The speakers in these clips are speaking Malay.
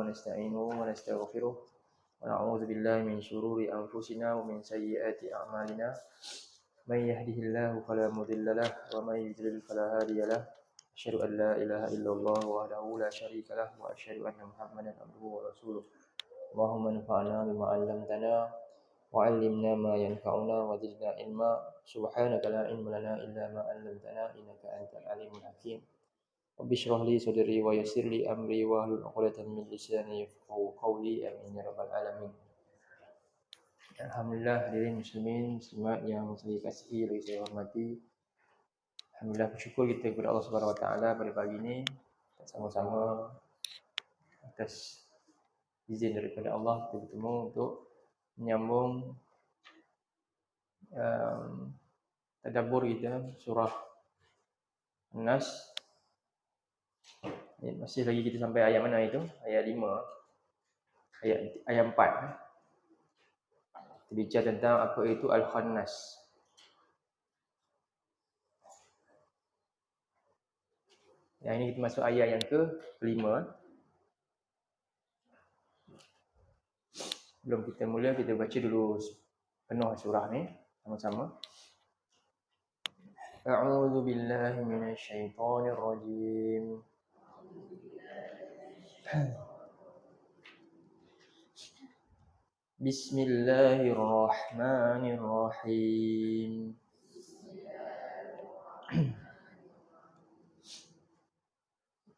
ونستعينه ونستغفره ونعوذ بالله من شرور أنفسنا ومن سيئات أعمالنا من يهده الله فلا مضل له ومن يضلل فلا هادي له أشهد أن لا إله إلا الله وحده لا شريك له وأشهد أن محمدا عبده ورسوله اللهم انفعنا بما علمتنا وعلمنا ما ينفعنا وزدنا علما سبحانك لا علم لنا إلا ما علمتنا إنك أنت العليم الحكيم رب اشرح لي صدري ويسر لي أمري واحلل عقدة من لساني يفقهوا قولي آمين يا رب العالمين. Alhamdulillah hadirin muslimin muslimat yang saya kasihi dan saya hormati. Alhamdulillah bersyukur kita kepada Allah Subhanahu Wa Taala pada pagi ini sama-sama atas izin daripada Allah kita bertemu untuk menyambung tadabbur kita surah An-Nas. Masih lagi kita sampai ayat mana itu? Ayat 5. Ayat 4. Kita bincang tentang apa itu Al-Khannas. Yang ini kita masuk ayat yang ke-5. Sebelum kita mula, kita baca dulu penuh surah ni sama-sama. A'udzu billahi minasy syaithanir rajim. Bismillahirrahmanirrahim.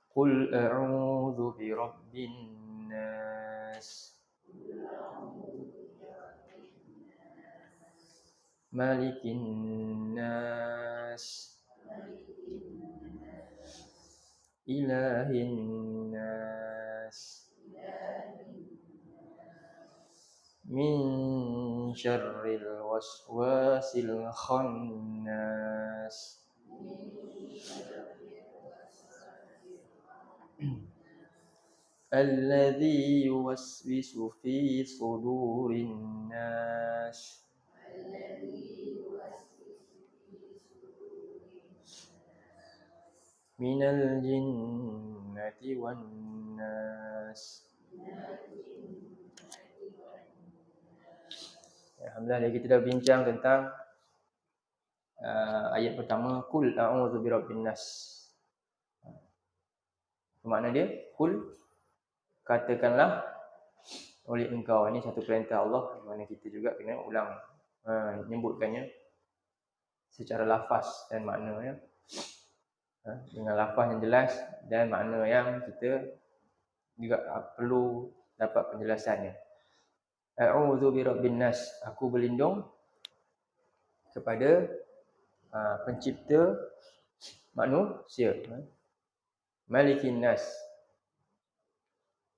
Qul a'udzu birabbin nas malikin nas ilahin nas min syarril waswasil khannas alladzi yuwaswisu fi sudurin nas minal jinnati wan nas. Alhamdulillah kita dah bincang tentang ayat pertama, Qul a'udzu birabbin nas. Makna dia, Qul, katakanlah oleh engkau. Ini satu perintah Allah, mana kita juga kena ulang menyebutkannya secara lafaz dan maknanya. Dengan lafaz yang jelas dan makna yang kita juga perlu dapat penjelasannya. A'udzu birabbin nas, aku berlindung kepada pencipta manusia. Malikin nas,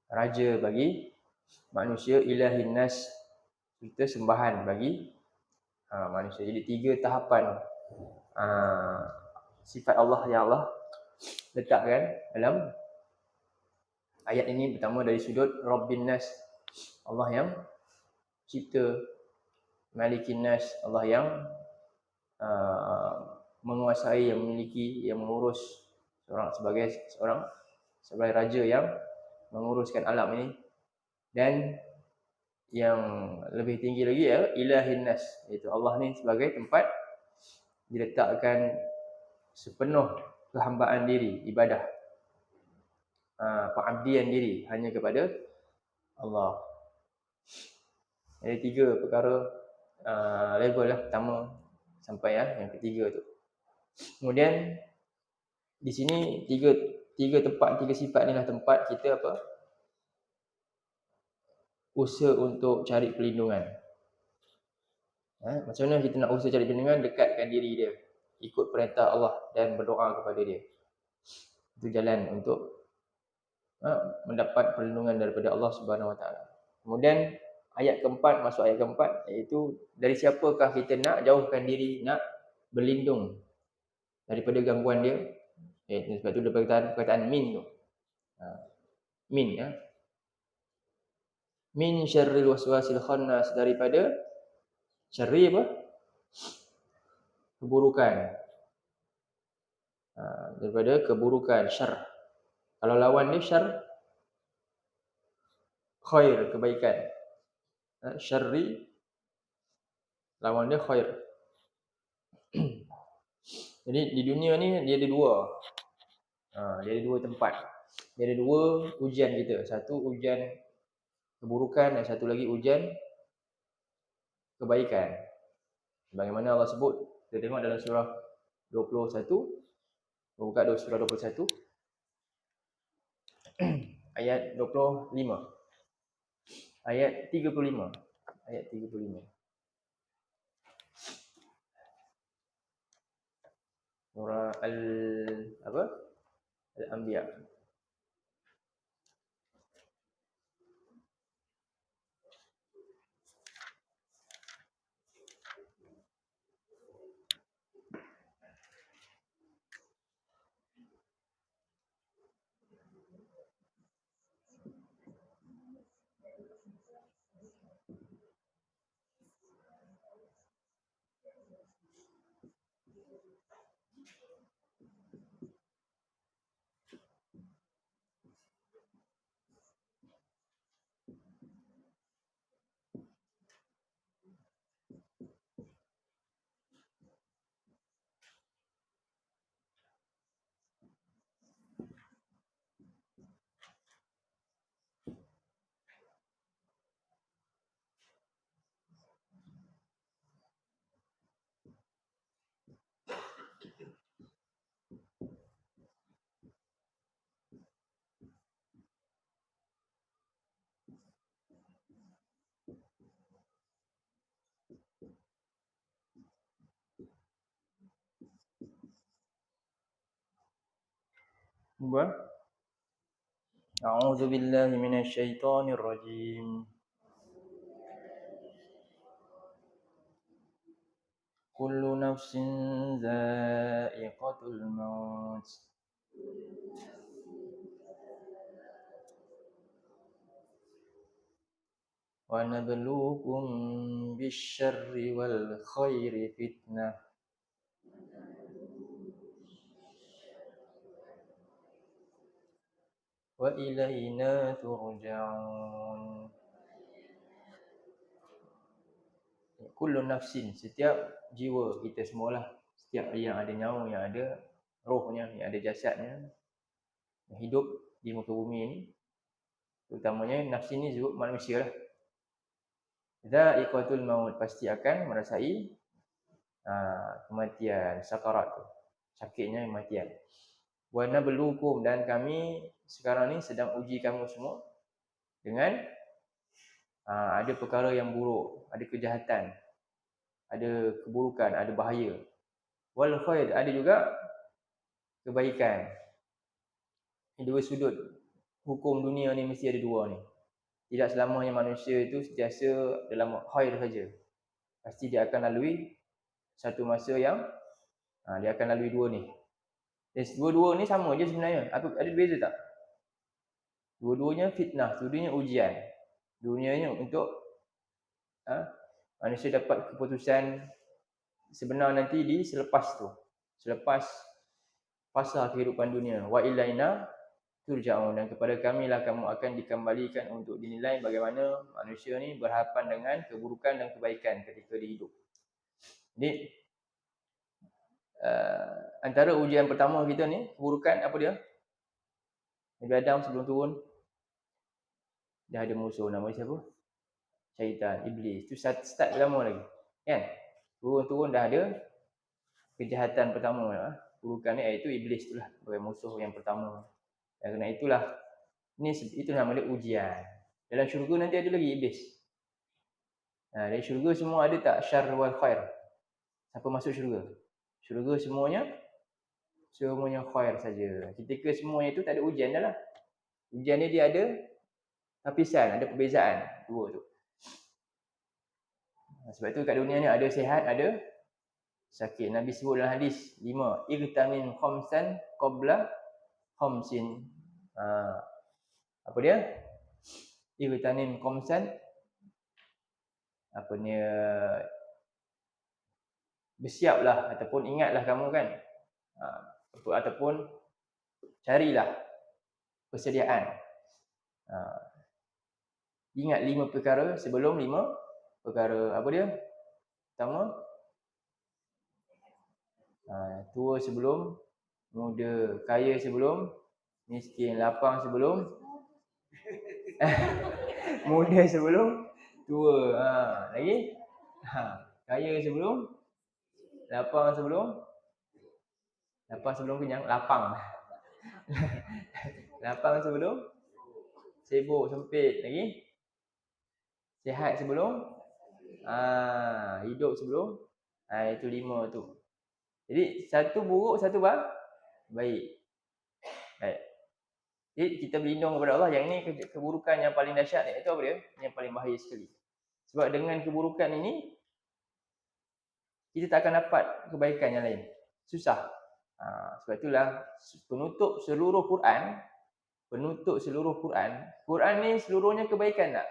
raja bagi manusia. Ilahin nas, kita sembahan bagi manusia. Jadi 3 tahapan sifat Allah yang Allah letakkan dalam ayat ini. Pertama dari sudut Rabbin nas, Allah yang cipta. Malikin nas, Allah yang menguasai, yang memiliki, yang mengurus, sebagai raja yang menguruskan alam ini. Dan yang lebih tinggi lagi ya ilahin nas, iaitu Allah ni sebagai tempat diletakkan sepenuh kehambaan diri, ibadah, pengabdian diri hanya kepada Allah. Jadi 3 perkara level lah, pertama sampai yang ketiga tu. Kemudian di sini tiga tempat, 3 sifat ni lah tempat kita usaha untuk cari perlindungan. Macam mana kita nak usaha cari perlindungan? Dekatkan diri dia, ikut perintah Allah dan berdoa kepada dia. Itu jalan untuk mendapat perlindungan daripada Allah Subhanahu Wa Taala. Kemudian ayat keempat, masuk ayat keempat, iaitu dari siapakah kita nak jauhkan diri, nak berlindung daripada gangguan dia. Sebab tu ada perkataan min tu. Min ya. Min syarril waswasil khannas, daripada syarri apa? Keburukan. Daripada keburukan, syar. Kalau lawan dia syar, khair, kebaikan. Syarri lawan dia khair. Jadi di dunia ni dia ada dua. Dia ada dua tempat. Dia ada dua ujian kita. Satu ujian keburukan dan satu lagi ujian kebaikan. Bagaimana Allah sebut, kita tengok dalam surah 21, buka surah 21 ayat 25. Ayat 35. Ayat 35. Surah Al-Anbiya. Buat A'udzu billahi minasyaitonir rajim. Kullu nafsin dha'iqatul maut. Wa nabluukum bisyarri wal khairi fitnah. Wa ilaina turja'un. Kullu nafsin, setiap jiwa kita semualah, setiap yang ada nyawa, yang ada rohnya, yang ada jasadnya, yang hidup di muka bumi ini, terutamanya nafsi ni disebut manusia lah. Dha'iqatul maut, pasti akan merasai kematian, sakarat tu, sakitnya kematian. Wa nabluukum, dan kami sekarang ni sedang uji kamu semua dengan ada perkara yang buruk, ada kejahatan, ada keburukan, ada bahaya. Wal khair, ada juga kebaikan. Dua sudut hukum dunia ni mesti ada dua ni. Tidak selamanya manusia itu sentiasa dalam khair saja. Pasti dia akan lalui satu masa yang dia akan lalui dua ni. Dan dua-dua ni sama je sebenarnya. Ada beza tak? Dua-duanya fitnah, dua-duanya ujian. Dunianya untuk manusia dapat keputusan sebenar nanti di selepas tu. Selepas fasa kehidupan dunia. Wa ilaina turja'un, dan kepada kamilah kamu akan dikembalikan untuk dinilai bagaimana manusia ni berhadapan dengan keburukan dan kebaikan ketika dia hidup. Jadi antara ujian pertama kita ni, keburukan apa dia? Nabi Adam sebelum turun dah ada musuh, nama dia siapa? Syaitan, iblis. Itu start lama lagi, kan? Turun dah ada kejahatan pertama. Keburukan ni iaitu iblis itulah sebagai musuh yang pertama. Dan kerana itulah itu nama dia ujian. Dalam syurga nanti ada lagi iblis. Dari syurga semua ada tak syar wal khair? Siapa masuk syurga? Syurga semuanya khair saja. Ketika semuanya itu tak ada ujian dah lah. Ujian ni dia ada lapisan, ada perbezaan dua tu. Sebab tu kat dunia ni ada sihat, ada sakit. Nabi sebut dalam hadis 5, igtanim khamsan qabla khamsin. Apa dia? Igtanim khamsan, apa ni, bersiaplah ataupun ingatlah kamu kan, ataupun carilah persediaan. Ingat 5 perkara sebelum 5 perkara. Apa dia? Pertama, tua sebelum muda, kaya sebelum miskin, lapang sebelum muda sebelum tua. Lagi? Kaya sebelum, lapang sebelum kenyang, lapang. Lapang sebelum sibuk, sempit. Lagi? Sihat sebelum hidup sebelum. Itu 5 tu. Jadi satu buruk, satu baik. Baik. Jadi kita berlindung kepada Allah. Yang ini keburukan yang paling dahsyat. Itu apa dia? Yang paling bahaya sekali. Sebab dengan keburukan ini, kita tak akan dapat kebaikan yang lain. Susah. Sebab itulah penutup seluruh Quran, Quran ni seluruhnya kebaikan tak?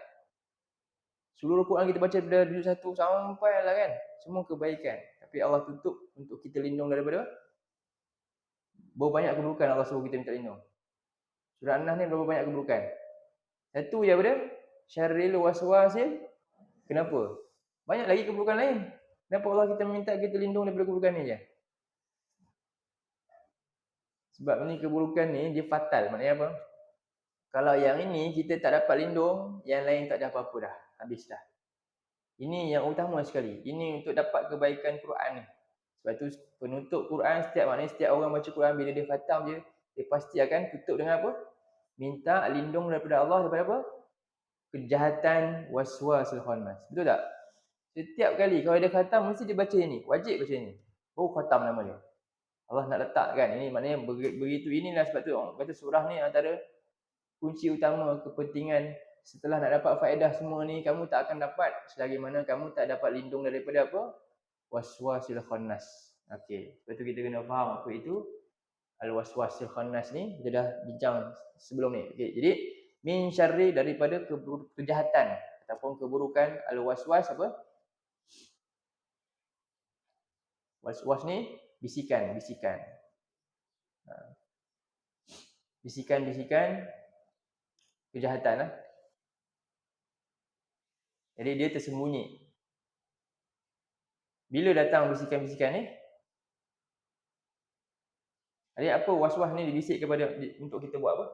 Seluruh Quran kita baca dari juz 1 sampai lah kan, semua kebaikan. Tapi Allah tutup untuk kita lindung daripada berapa banyak keburukan. Allah suruh kita minta lindung. Surah An-Nas ni berapa banyak keburukan? Satu je apa dia? Syarril waswasil. Kenapa? Banyak lagi keburukan lain. Kenapa Allah kita minta kita lindung daripada keburukan ni je? Sebab ni keburukan ni dia fatal. Maknanya apa? Kalau yang ini kita tak dapat lindung, yang lain tak ada apa-apa dah. Habis dah. Ini yang utama sekali. Ini untuk dapat kebaikan Quran ni. Sebab tu penutup Quran, maknanya setiap orang baca Quran, bila dia khatam je, dia pasti akan tutup dengan apa? Minta lindung daripada Allah daripada apa? Kejahatan waswasil khannas. Betul tak? Setiap kali kalau dia khatam, mesti dia baca ini. Wajib baca ini. Khatam nama dia. Allah nak letakkan ini, maknanya begitu. Inilah sebab tu orang kata surah ni antara kunci utama kepentingan. Setelah nak dapat faedah semua ni, kamu tak akan dapat selagi mana kamu tak dapat lindung daripada apa? Waswasil khannas. Okey, lepas tu kita kena faham apa itu al-waswasil khannas ni. Kita dah bincang sebelum ni. Okey, jadi min syarri, daripada kejahatan ataupun keburukan al-waswas apa? Was-was ni bisikan. Bisikan kejahatan lah. Jadi dia tersembunyi. Bila datang bisikan-bisikan ni? Jadi apa was-was ni dibisik kepada untuk kita buat apa?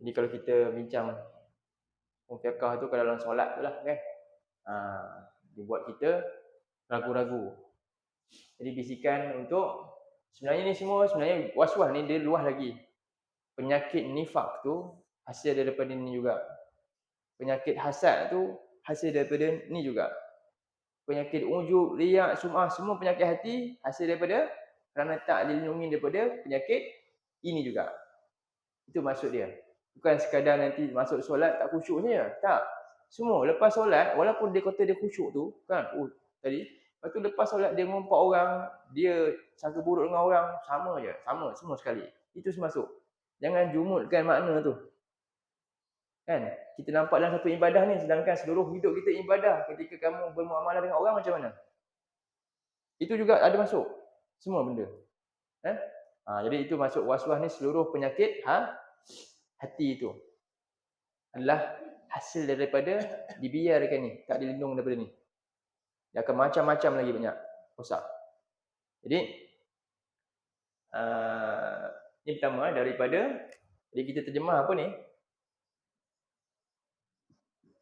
Jadi kalau kita bincang fiqh tu kalau dalam solat tu lah kan. Dia buat kita ragu-ragu. Jadi bisikan untuk sebenarnya ni semua sebenarnya was-was ni dia luas lagi. Penyakit nifak tu hasil daripada ni juga. Penyakit hasad tu hasil daripada ni juga. Penyakit ujub, riak, sum'ah, semua penyakit hati hasil daripada kerana tak dilindungi daripada penyakit ini juga. Itu maksud dia. Bukan sekadar nanti masuk solat tak khusyuk saja. Tak. Semua lepas solat, walaupun dia kata dia khusyuk tu kan, tadi, lepas tu lepas solat dia ngumpat orang, dia sangka buruk dengan orang, sama je, sama semua sekali. Itu masuk. Jangan jumutkan makna tu. Kan? Kita nampak dalam satu ibadah ni, sedangkan seluruh hidup kita ibadah. Ketika kamu bermuamalah dengan orang macam mana? Itu juga ada masuk. Semua benda. Jadi itu masuk was-was ni, seluruh penyakit hati itu adalah hasil daripada dibiarkan ni, tak dilindung daripada ni. Dia akan macam-macam lagi banyak rosak. Jadi ini pertama daripada, jadi kita terjemah apa ni?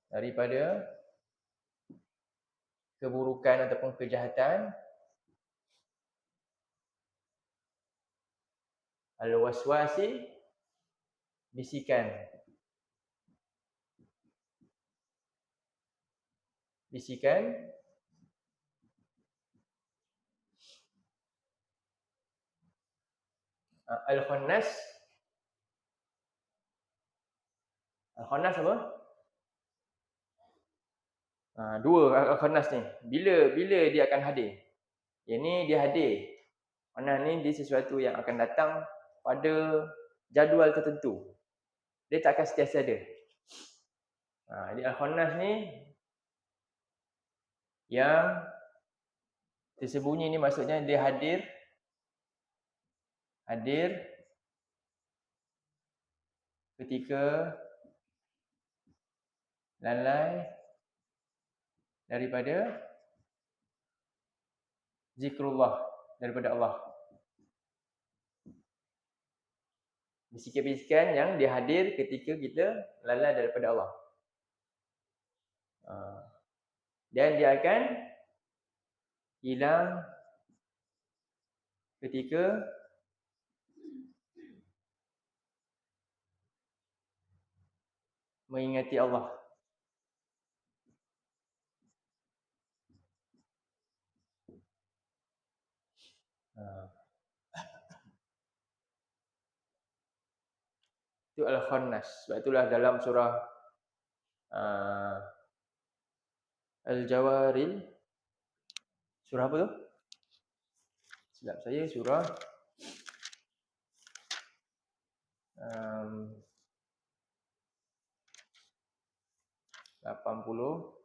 Daripada keburukan ataupun kejahatan al-waswasi, bisikan. Al-khannas. Al-khannas apa? Dua al-khannas ni. Bila dia akan hadir? Yang ni dia hadir. Khannas ni dia sesuatu yang akan datang pada jadual tertentu. Dia tak akan sentiasa ada. Jadi al-khannas ni yang tersembunyi ni, maksudnya dia hadir ketika lalai daripada zikrullah, daripada Allah. Bisikan-bisikan yang dihadir ketika kita lalai daripada Allah. Dan dia akan hilang ketika mengingati Allah. Itu Al-Khannas. Sebab itulah dalam surah Al-Jawaril, surah apa tu? Silap saya, surah 80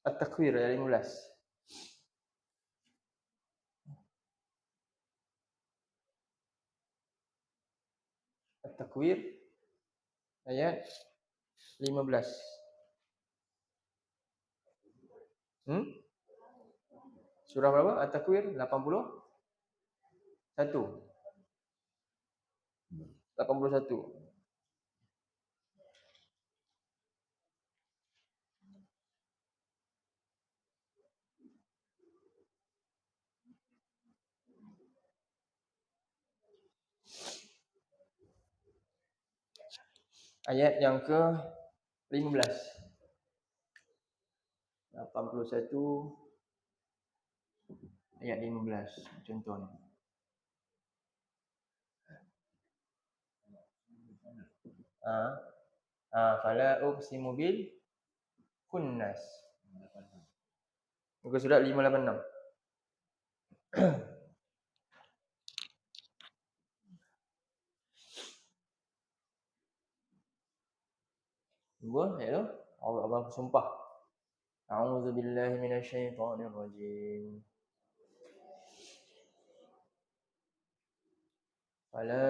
At-Takwir ayat 15. At-Takwir ayat 15. Surah berapa? At-Takwir 81. 81. Ayat yang ke-15. 81 ayat 15 contohnya. Fala uqsimu bil kunnas. Muka surat 586. Dua, ya tu. Allah bersumpah. A'udzu billahi minasyaitonir rajim. Fala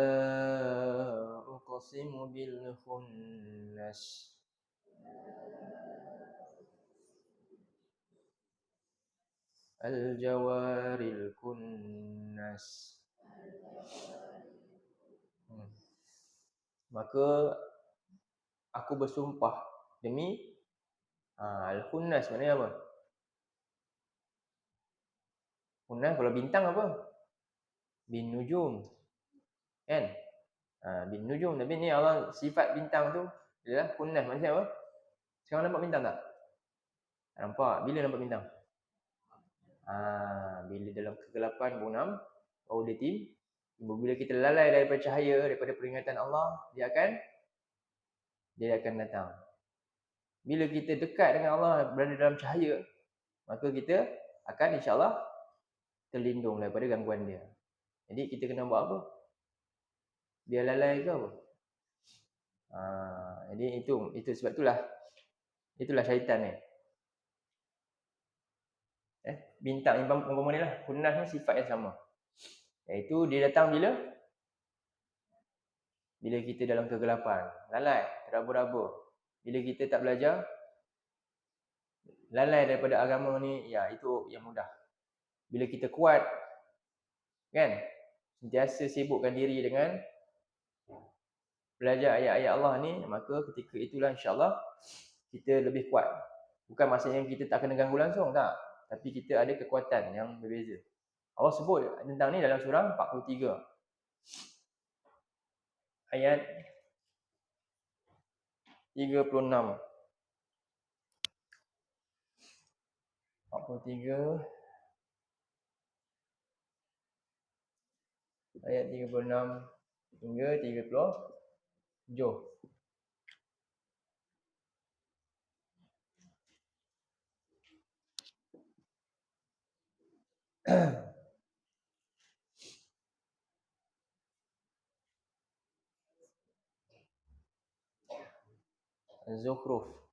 uqsimu bil khunnas. Al-jawaril kunnas. Maka aku bersumpah demi al-khunnas. Maknanya apa? Khunnas kalau bintang apa? Bin nujum. Kan? Bin nujum. Tapi ni Allah sifat bintang tu adalah khunnas. Maksudnya apa? Sekarang nampak bintang tak? Nampak. Bila nampak bintang? Bila dalam kegelapan bunam, baru dia timbul. Bila kita lalai daripada cahaya, daripada peringatan Allah, dia akan datang. Bila kita dekat dengan Allah, berada dalam cahaya, maka kita akan insya-Allah terlindung daripada gangguan dia. Jadi kita kena buat apa? Dia lalai ke apa? Jadi itu sebab itulah syaitan ni. Bintang umpama ni lah, khunnas ni sifat yang sama. Iaitu dia datang bila kita dalam kegelapan, lalai, teraba-raba. Bila kita tak belajar, lalai daripada agama ni, ya itu yang mudah. Bila kita kuat, kan, sentiasa sibukkan diri dengan belajar ayat-ayat Allah ni, maka ketika itulah insya-Allah kita lebih kuat. Bukan maksudnya kita tak kena ganggu langsung, tak. Tapi kita ada kekuatan yang berbeza. Allah sebut tentang ni dalam surah 43. Ayat 36. 43 ayat 36 hingga 37. Az-Zukhruf.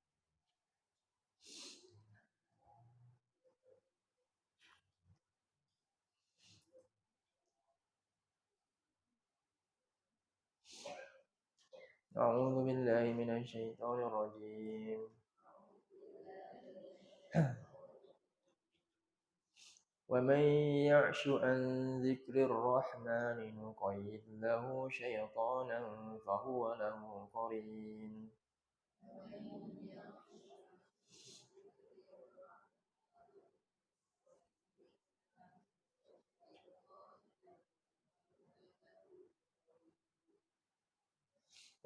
A'udzu billahi minasy syaithanir rajim. ومن يعش عن ذكر الرحمن نقيض له شيطانا فهو له قرين.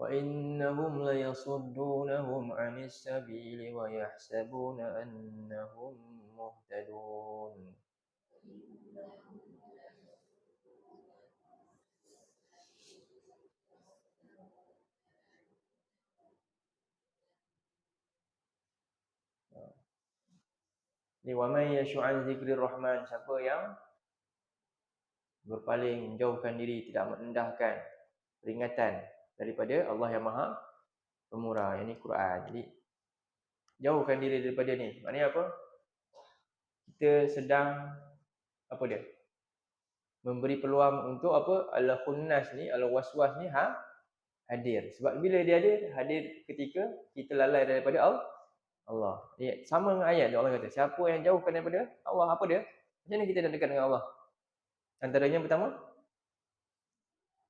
وإنهم ليصدونهم عن السبيل ويحسبون أنهم مهتدون. Ni wa man yashu an zikrir rahman, siapa yang berpaling jauhkan diri, tidak merendahkan peringatan daripada Allah yang Maha Pemurah, yang ni Quran. Jadi jauhkan diri daripada ni. Maknanya apa? Kita sedang apa dia? Memberi peluang untuk apa? Al-khunnas ni, al-waswas ni hadir. Sebab bila dia hadir ketika kita lalai daripada Allah. Ya, sama dengan ayat Allah kata, siapa yang jauhkan daripada Allah, apa dia? Macam mana kita nak dekat dengan Allah? Antaranya pertama,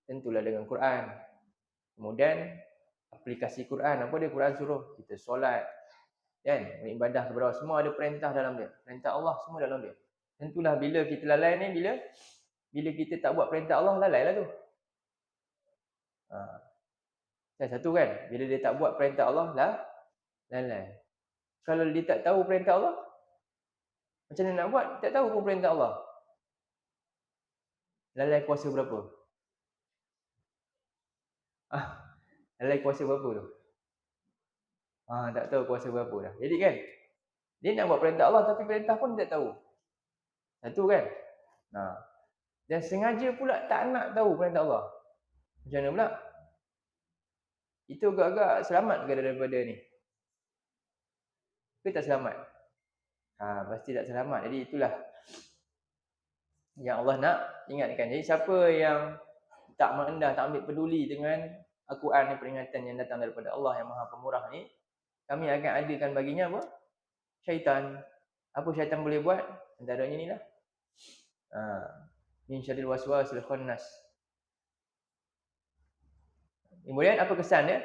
tentulah dengan Quran. Kemudian aplikasi Quran, apa dia? Quran suruh kita solat, kan? Beribadah kepada Allah, semua ada perintah dalam dia. Perintah Allah semua dalam dia. Tentulah bila kita lalai ni, bila kita tak buat perintah Allah, lalailah tu. Satu kan, bila dia tak buat perintah Allah, lalai. Kalau dia tak tahu perintah Allah, macam mana nak buat? Tak tahu pun perintah Allah. Lalai kuasa berapa? Lalai kuasa berapa tu? Tak tahu kuasa berapa dah. Jadi kan, dia nak buat perintah Allah tapi perintah pun dia tak tahu. Satu kan? Dan sengaja pula tak nak tahu perintah Allah. Macam mana pula? Itu agak-agak selamat ke daripada ni? Ke tak selamat? Pasti tak selamat. Jadi itulah yang Allah nak ingatkan. Jadi siapa yang tak merendah, tak ambil peduli dengan Al-Quran ni, peringatan yang datang daripada Allah yang Maha Pemurah ni, kami akan adakan baginya apa? Syaitan. Apa syaitan boleh buat? Antaranya ni lah. Min syarril waswasil khannas. Kemudian apa kesan dia?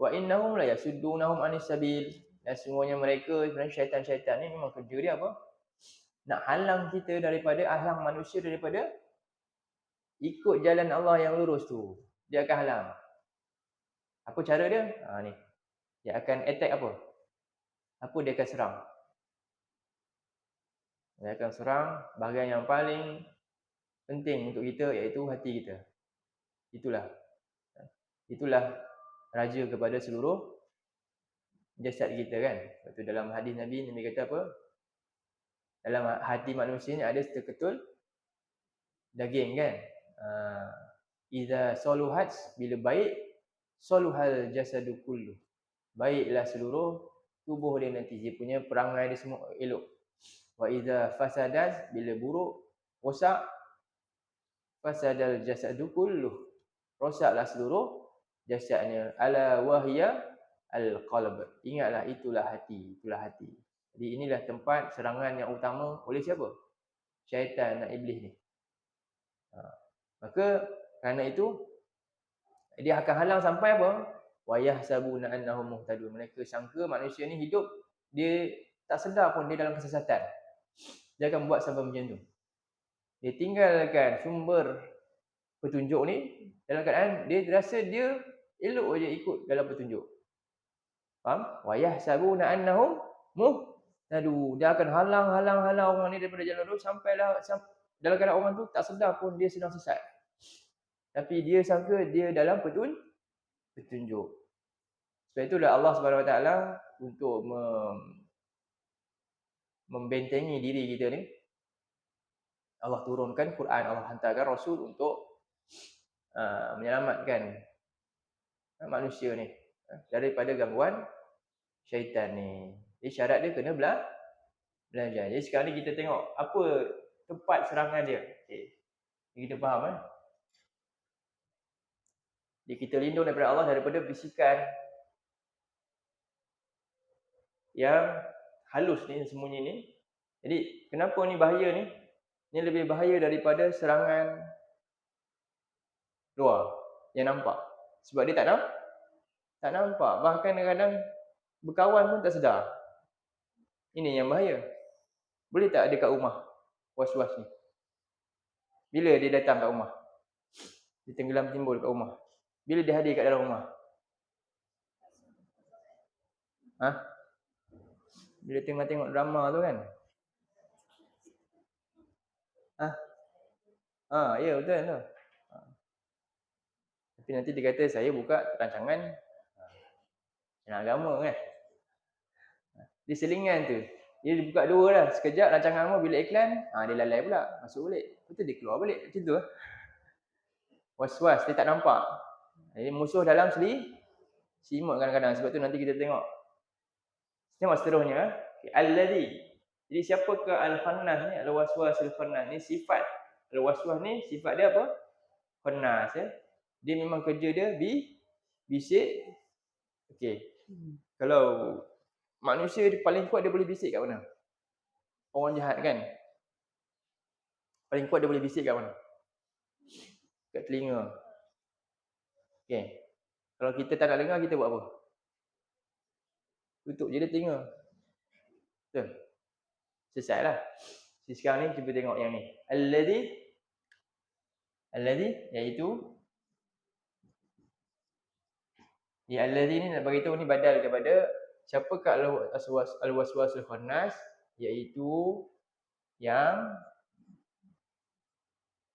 Wa innahum la yasuddunahum anis sabil. Dan semuanya mereka, sebenarnya syaitan-syaitan ni memang kerja dia apa? Nak halang kita daripada, halang manusia daripada ikut jalan Allah yang lurus tu. Dia akan halang. Apa cara dia? Ni. Dia akan attack apa? Apa dia akan serang? Dia akan serang bahagian yang paling penting untuk kita, iaitu hati kita. Itulah raja kepada seluruh jasad kita kan. Itu dalam hadis Nabi kata apa? Dalam hati manusia ni ada seketul daging kan. Iza soluhat, bila baik, soluhal jasadu kullu. Baiklah seluruh tubuh dia nanti, dia punya perangai dia semua elok. Wa iza fasadat, bila buruk, rosak, fasadal jasadu kullu. Rosaklah seluruh jasadnya. Ala wahya al-qalb. Ingatlah itulah hati. Jadi inilah tempat serangan yang utama oleh siapa? Syaitan dan iblis ni. Maka kerana itu dia akan halang sampai apa? Wa yahsabuna annahum muhtadun. Mereka sangka manusia ni hidup, dia tak sedar pun dia dalam kesesatan. Dia akan buat sampai macam tu. Dia tinggalkan sumber petunjuk ni dalam keadaan dia rasa dia elok je ikut dalam petunjuk. Faham? Wa yahsabuna annahum muhtadun. Dia akan halang orang ni daripada jalan lurus sampailah dalam keadaan orang tu tak sedar pun dia sedang sesat. Tapi dia sangka dia dalam petunjuk. Sebab itulah Allah Subhanahu Wa Taala untuk membentengi diri kita ni, Allah turunkan Quran, Allah hantarkan Rasul untuk menyelamatkan manusia ni daripada gangguan syaitan ni. Jadi syarat dia kena belajar. Jadi sekarang ni kita tengok apa tempat serangan dia. Okay. Kita faham kan? Jadi kita lindung daripada Allah daripada bisikan yang halus ni, sembunyi ni. Jadi kenapa ni bahaya ni? Ni lebih bahaya daripada serangan luar yang nampak. Sebab dia tak nampak. Bahkan kadang-kadang berkawan pun tak sedar. Ini yang bahaya. Boleh tak ada kat rumah was-was ni? Bila dia datang kat rumah? Dia tenggelam timbul kat rumah. Bila dia hadir kat dalam rumah? Bila tengah tengok drama tu kan? Ya betul tu. Tapi nanti dia kata saya buka rancangan channel agama kan. Dia selingan tu. Dia buka dua lah. Sekejap rancangan agama bila iklan, dia lalai pula. Masuk balik. Lepas tu dia keluar balik. Macam tu lah. Was-was, dia tak nampak. Jadi musuh dalam simak kadang-kadang. Sebab tu nanti kita tengok. Tengok seterusnya. Alladhi. Jadi siapakah al-khannas ni? Al-waswas al-khannas ni sifat. Al-waswas ni sifat dia apa? Khannas ya. Dia memang kerja dia bisik. Okey. Kalau manusia dia paling kuat dia boleh bisik kat mana? Orang jahat kan? Paling kuat dia boleh bisik kat mana? Kat telinga. Okey. Kalau kita tak nak dengar, kita buat apa? Tutup je dia telinga. Betul? Selesailah. Jadi sekarang ni cuba tengok yang ni. Alladhi iaitu alladhi ni nak bagi tahu ni badal kepada siapakah al-waswas al-khannas, iaitu yang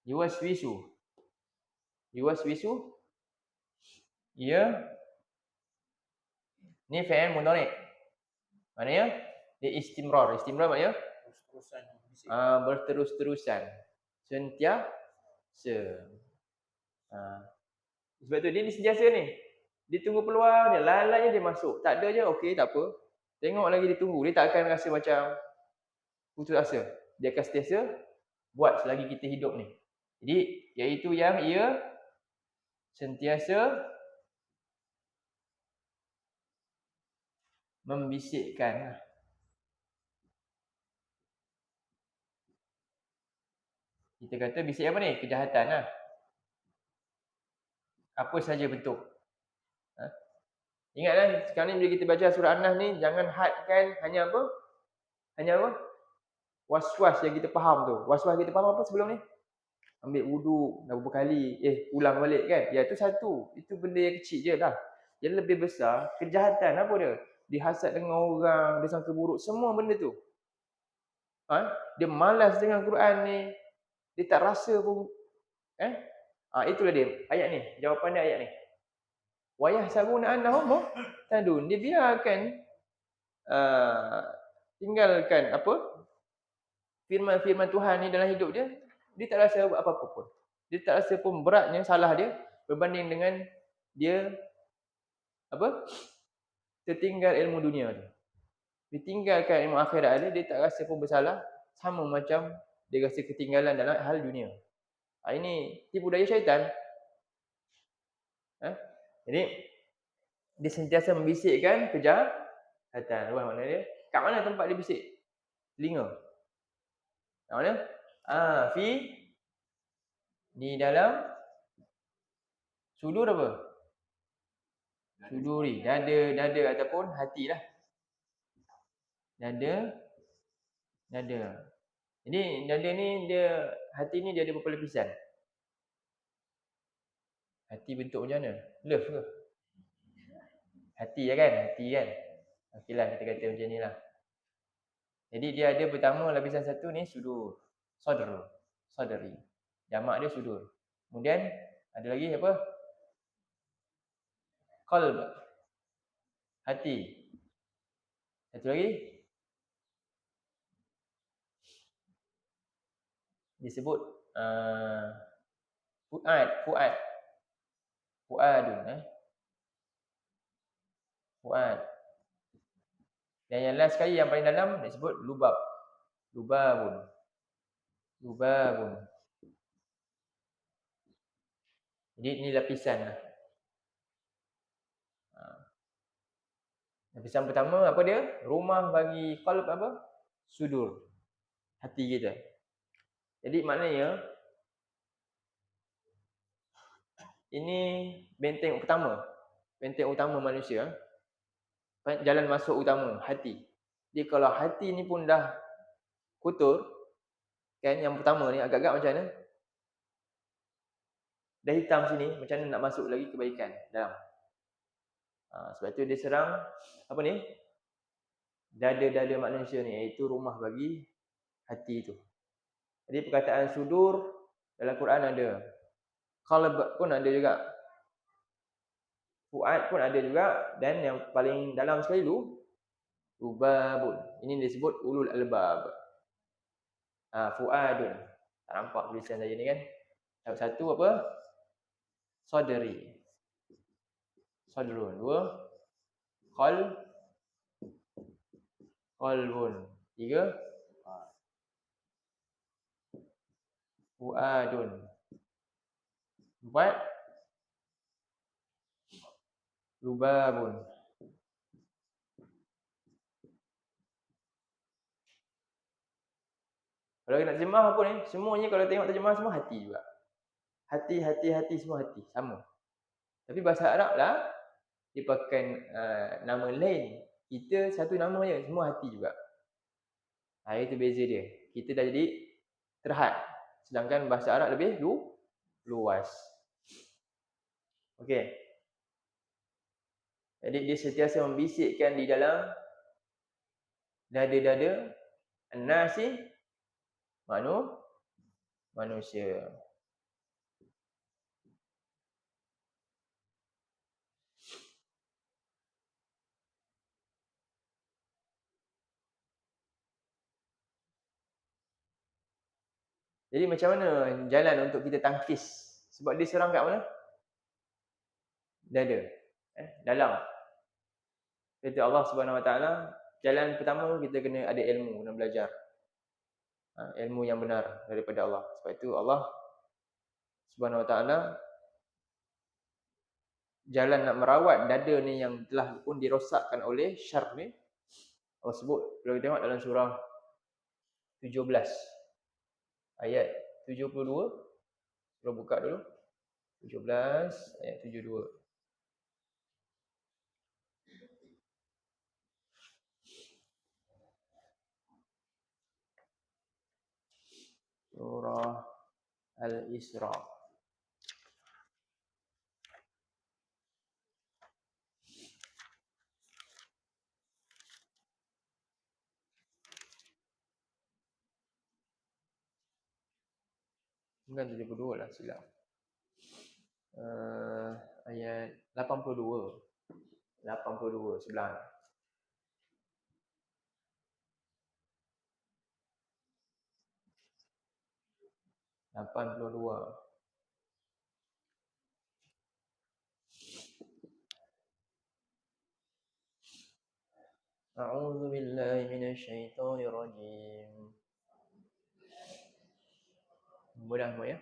yuwaswisu. Ni fi'il mudhari'. Maknanya dia istimrar. Istimrar maknanya berterus-terusan. Sentiasa. Sebab tu dia sentiasa ni. Dia tunggu peluang dia, lalai dia masuk. Tak ada je, okey tak apa. Tengok lagi dia tunggu. Dia tak akan rasa macam putus asa. Dia akan sentiasa buat selagi kita hidup ni. Jadi iaitu yang ia sentiasa membisikkan. Kita kata bisik apa ni? Kejahatan lah. Apa saja bentuk. Ingatlah sekarang ni bila kita baca surah An-Nas ni, jangan hadkan hanya apa? Was-was yang kita faham tu. Was-was kita faham apa sebelum ni? Ambil wuduk dah berapa kali, ulang balik kan? Ya tu satu. Itu benda yang kecil je lah. Yang lebih besar, kejahatan apa dia? Dihasad dengan orang, dia sangka buruk, semua benda tu. Dia malas dengan Quran ni. Dia tak rasa pun. Itulah dia. Ayat ni. Jawapan dia ayat ni. Wayah sabuna annahum tadun. Dia biarkan tinggalkan apa? Firman-firman Tuhan ni dalam hidup dia. Dia tak rasa apa-apa pun. Dia tak rasa pun beratnya salah dia berbanding dengan dia apa? Tertinggal ilmu dunia tu. Ditinggalkan ilmu akhirat dia tak rasa pun bersalah, sama macam dia rasa ketinggalan dalam hal dunia. Ini tipu daya syaitan. Jadi dia sentiasa membisikkan kejahatan. Apa makna dia? Kat mana tempat dia bisik? Telinga. Kat mana? Di dalam sudur apa? Suduri. Dada ataupun hati lah. Dada. Jadi dada ni hati ni dia ada berapa lapisan? Hati bentuk macam mana? Love ke? Hati kan? Okeylah kita kata macam ni lah. Jadi dia ada pertama lapisan satu ni sudur. Sadri. Jamak dia sudur. Kemudian ada lagi apa? Qalb. Hati. Satu lagi disebut Fuadun. Fuad. Dan yang last sekali yang paling dalam disebut lubab. Lubabun. Lubabun. Jadi ini lapisan lah. Lapisan pertama apa dia? Rumah bagi qalb apa? Sudur. Hati kita. Jadi maknanya ini benteng pertama. Benteng utama manusia. Jalan masuk utama, hati. Jadi kalau hati ni pun dah kotor, kan yang pertama ni agak-agak macam mana? Dah hitam sini, macam mana nak masuk lagi kebaikan dalam. Sebab tu dia serang apa ni? Dada-dada manusia ni, iaitu rumah bagi hati tu. Jadi perkataan sudur dalam Quran ada. Qalb pun ada juga. Fuad pun ada juga. Dan yang paling dalam sekali tu, lubabun. Ini disebut ulul albab. Fuadun. Tak nampak tulisan saya ni kan. Satu apa? Sadri. Sadrun. Dua. Qalbun. Tiga. Fuadun. Empat. Lubabun. Kalau nak terjemah apa ni? Semuanya kalau tengok terjemah semua hati juga. Hati semua hati. Sama. Tapi bahasa Arab lah dia pakai nama lain. Kita satu nama je. Semua hati juga. Itu beza dia. Kita dah jadi terhad. Sedangkan bahasa Arab lebih luas. Okey. Jadi dia sentiasa membisikkan di dalam dada-dada an-nasi manusia. Jadi macam mana jalan untuk kita tangkis? Sebab dia serang kat mana? Dada. Dalam. Kata Allah Subhanahu Wa Taala, jalan pertama kita kena ada ilmu, kena belajar. Ilmu yang benar daripada Allah. Sebab itu Allah Subhanahu Wa Taala jalan nak merawat dada ni yang telah pun dirosakkan oleh syar ni. Allah sebut, kalau kita tengok dalam surah 17 ayat 72. Kita buka dulu. 17 ayat 72. Surah Al-Isra. Bukan 72 lah, silap. Ayat 82. 82 sebelah. 82. A'udzu billahi minasyaitonir rajim. Mudah semua ya.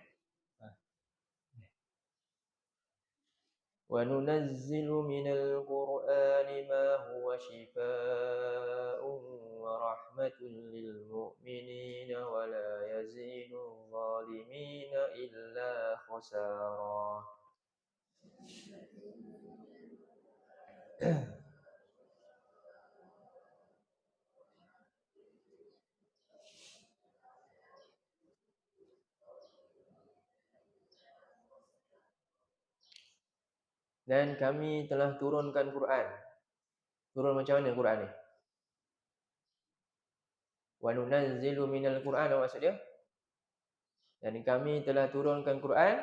Wa nunazzilu minal Qur'ani ma huwa shifaa'un wa rahmatun lil mu'minina wa la yazidul zalimina illa khasara. Dan kami telah turunkan Quran. Turun macam mana Quran ni? Wa nunazzilu minal Quran, apa maksud dia? Dan kami telah turunkan Quran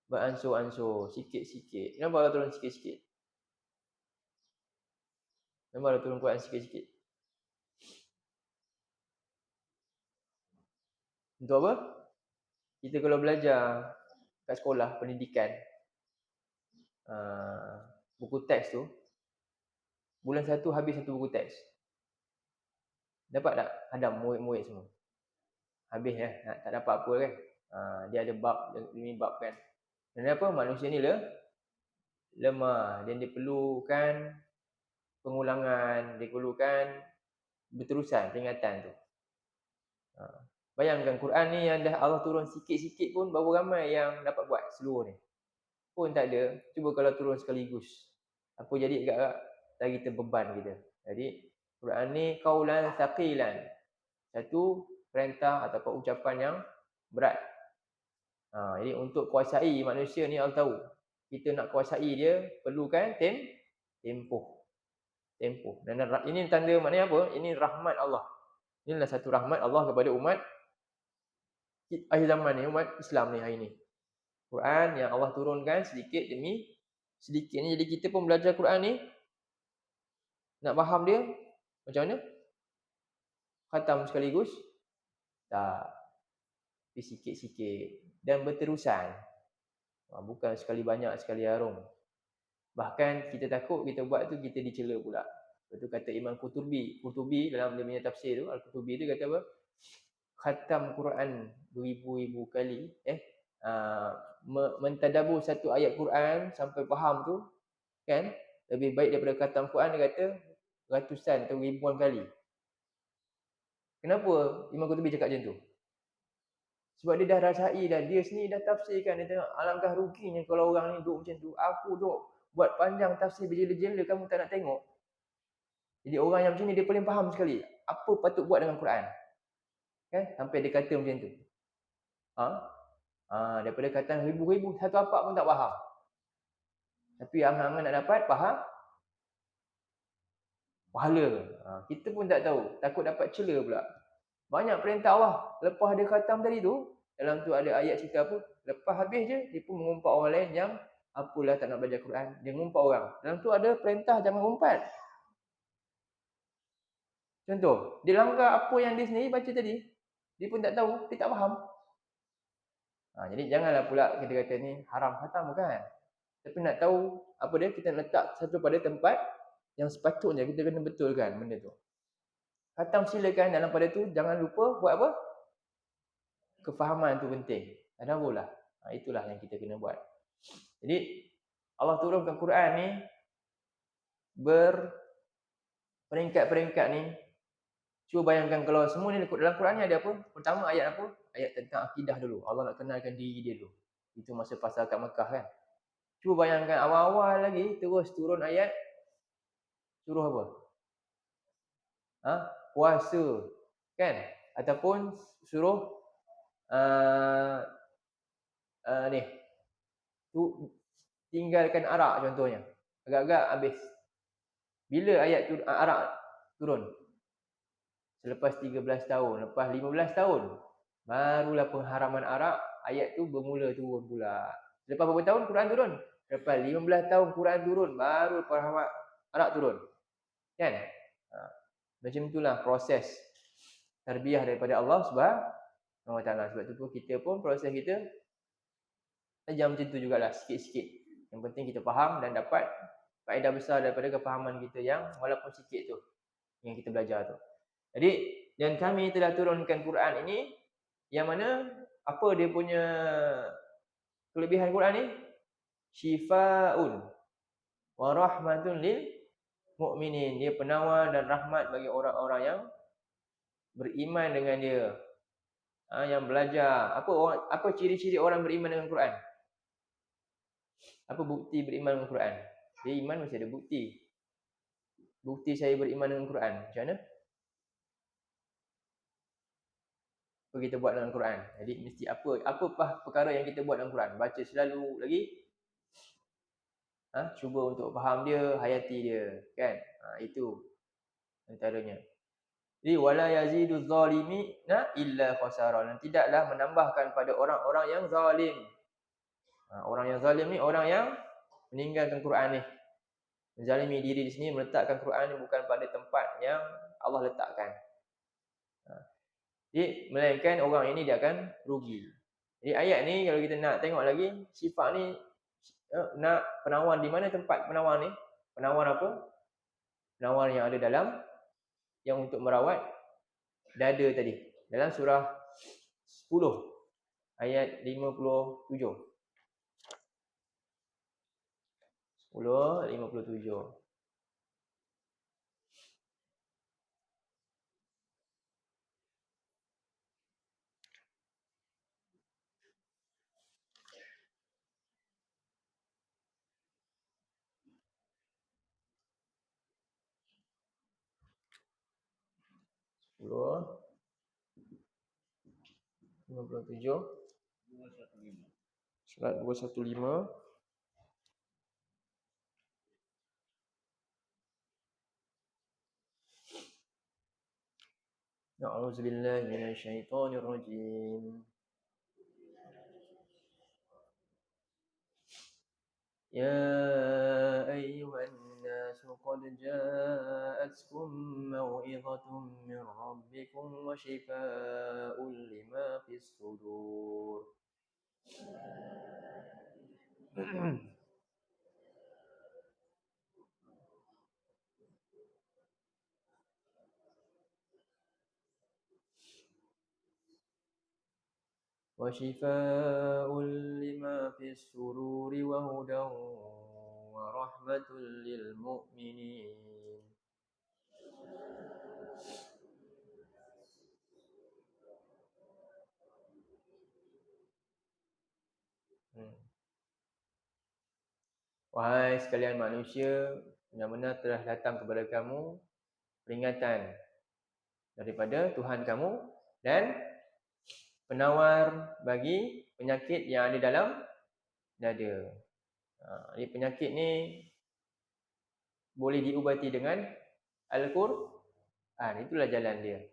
beransur-ansur, sikit-sikit. Kenapa Allah turun sikit-sikit? Kenapa Allah turun Quran sikit-sikit? Untuk apa? Kita kalau belajar kat sekolah, pendidikan, buku teks tu, Bulan 1 habis satu buku teks. Dapat tak hadam murid-murid semua? Habis tak dapat apa kan. Dia ada bab, ini bab kan. Dan apa? Manusia ni lemah. Dan dia perlukan pengulangan, dia perlukan berterusan peringatan tu. Bayangkan Quran ni yang dah Allah turun sikit-sikit pun baru ramai yang dapat buat seluruh ni. Pun tak ada. Cuba kalau turun sekaligus. Apa jadi agak lagi terbeban kita. Jadi Quran ni qaulan thaqilan. Satu perintah ataupun ucapan yang berat. Jadi untuk kuasai manusia ni Allah tahu. Kita nak kuasai dia perlukan tempoh. Dan ini tanda maknanya apa? Ini rahmat Allah. Inilah satu rahmat Allah kepada umat akhir zaman ni, umat Islam ni hari ni. Quran yang Allah turunkan sedikit demi sedikit ni. Jadi kita pun belajar Quran ni nak faham dia macam mana? Khatam sekaligus? Tak. Tapi sikit-sikit dan berterusan. Bukan sekali banyak, sekali harum. Bahkan kita takut kita buat tu kita dicela pula. Betul kata Imam Qurtubi dalam dia punya tafsir tu, Al-Qurtubi tu kata apa? Khatam Quran beribu-ribu kali, mentadabbur satu ayat Quran sampai faham tu kan, lebih baik daripada khatam Quran. Dia kata ratusan atau ribuan kali. Kenapa Imam Qurtubi cakap macam tu? Sebab dia dah rasai dah, dia sendiri dah tafsirkan. Dia tengok alangkah ruginya kalau orang ni duduk macam tu. Aku duduk buat panjang tafsir berjela-jela, kamu tak nak tengok. Jadi orang yang macam ni dia paling faham sekali apa patut buat dengan Quran. Kan? Sampai dia kata macam tu. Daripada kata ribu-ribu, satu apa pun tak faham. Tapi angan-angan nak dapat faham pahala. Kita pun tak tahu, takut dapat cela pula. Banyak perintah Allah lepas dia khatam tadi tu. Dalam tu ada ayat cerita apa? Lepas habis je, dia pun mengumpat orang lain yang apalah tak nak belajar Quran. Dia mengumpat orang. Dalam tu ada perintah jangan umpat. Contoh, dia langgar apa yang dia sendiri baca tadi. Dia pun tak tahu, dia tak faham. Jadi janganlah pula kita kata ni haram khatam, bukan. Tapi nak tahu apa dia, kita letak satu pada tempat yang sepatutnya kita kena betulkan benda tu. Khatam silakan, dalam pada tu jangan lupa buat apa? Kefahaman tu penting. Tadabbur lah. Itulah yang kita kena buat. Jadi Allah turunkan Quran ni berperingkat-peringkat ni. Cuba bayangkan kalau semua ni dalam Quran ni ada apa? Pertama ayat apa? Ayat tentang akidah dulu. Allah nak kenalkan diri dia dulu. Itu masa pasal kat Mekah kan. Cuba bayangkan awal-awal lagi terus turun ayat suruh apa? Puasa kan? Ataupun suruh ni tu tinggalkan arak contohnya. Agak-agak habis. Bila ayat arak turun? Selepas 13 tahun, lepas 15 tahun, barulah pengharaman arak, ayat tu bermula turun pula. Lepas berapa tahun Quran turun? Lepas 15 tahun Quran turun, baru pengharaman arak turun. Kan? Macam itulah proses tarbiyah daripada Allah Subhanahu Wa Taala. Sebab tu pun kita pun proses kita tajam macam tu jugalah, sikit-sikit. Yang penting kita faham dan dapat faedah besar daripada kefahaman kita yang walaupun sikit tu yang kita belajar tu. Jadi, dan kami telah turunkan Quran ini yang mana apa dia punya kelebihan Quran ni? Shifaa'un wa rahmatun lil mu'minin. Dia penawar dan rahmat bagi orang-orang yang beriman dengan dia. Yang belajar. Apa ciri-ciri orang beriman dengan Quran? Apa bukti beriman dengan Quran? Dia iman mesti ada bukti. Bukti saya beriman dengan Quran. Macam mana? Apa kita buat dengan Quran? Jadi mesti apa perkara yang kita buat dengan Quran? Baca selalu lagi. Cuba untuk faham dia, hayati dia, kan? Itu antaranya. Jadi wala yaziduz zalimina illa khasara. Dan tidaklah menambahkan pada orang-orang yang zalim. Orang yang zalim ni orang yang meninggalkan Quran ni. Menzalimi diri di sini, meletakkan Quran ni bukan pada tempat yang Allah letakkan. Jadi melainkan orang ini dia akan rugi. Jadi ayat ni kalau kita nak tengok lagi, sifat ni nak penawar di mana tempat penawar ni? Penawar apa? penawar yang ada dalam yang untuk merawat dada tadi. Dalam surah 10 ayat 57. 10:57. Sepuluh 57. Surat 215. A'udzubillahi minasyaitonirrajim. يا أيها الناس قد جاءتكم موعظة من ربكم وشفاء لما في الصدور. وشفاء لما في الصدور وهدى ورحمة للمؤمنين. Wahai sekalian manusia, benar-benar telah datang kepada kamu peringatan daripada Tuhan kamu dan penawar bagi penyakit yang ada dalam dada. Jadi penyakit ni boleh diubati dengan Al-Quran. Itulah jalan dia.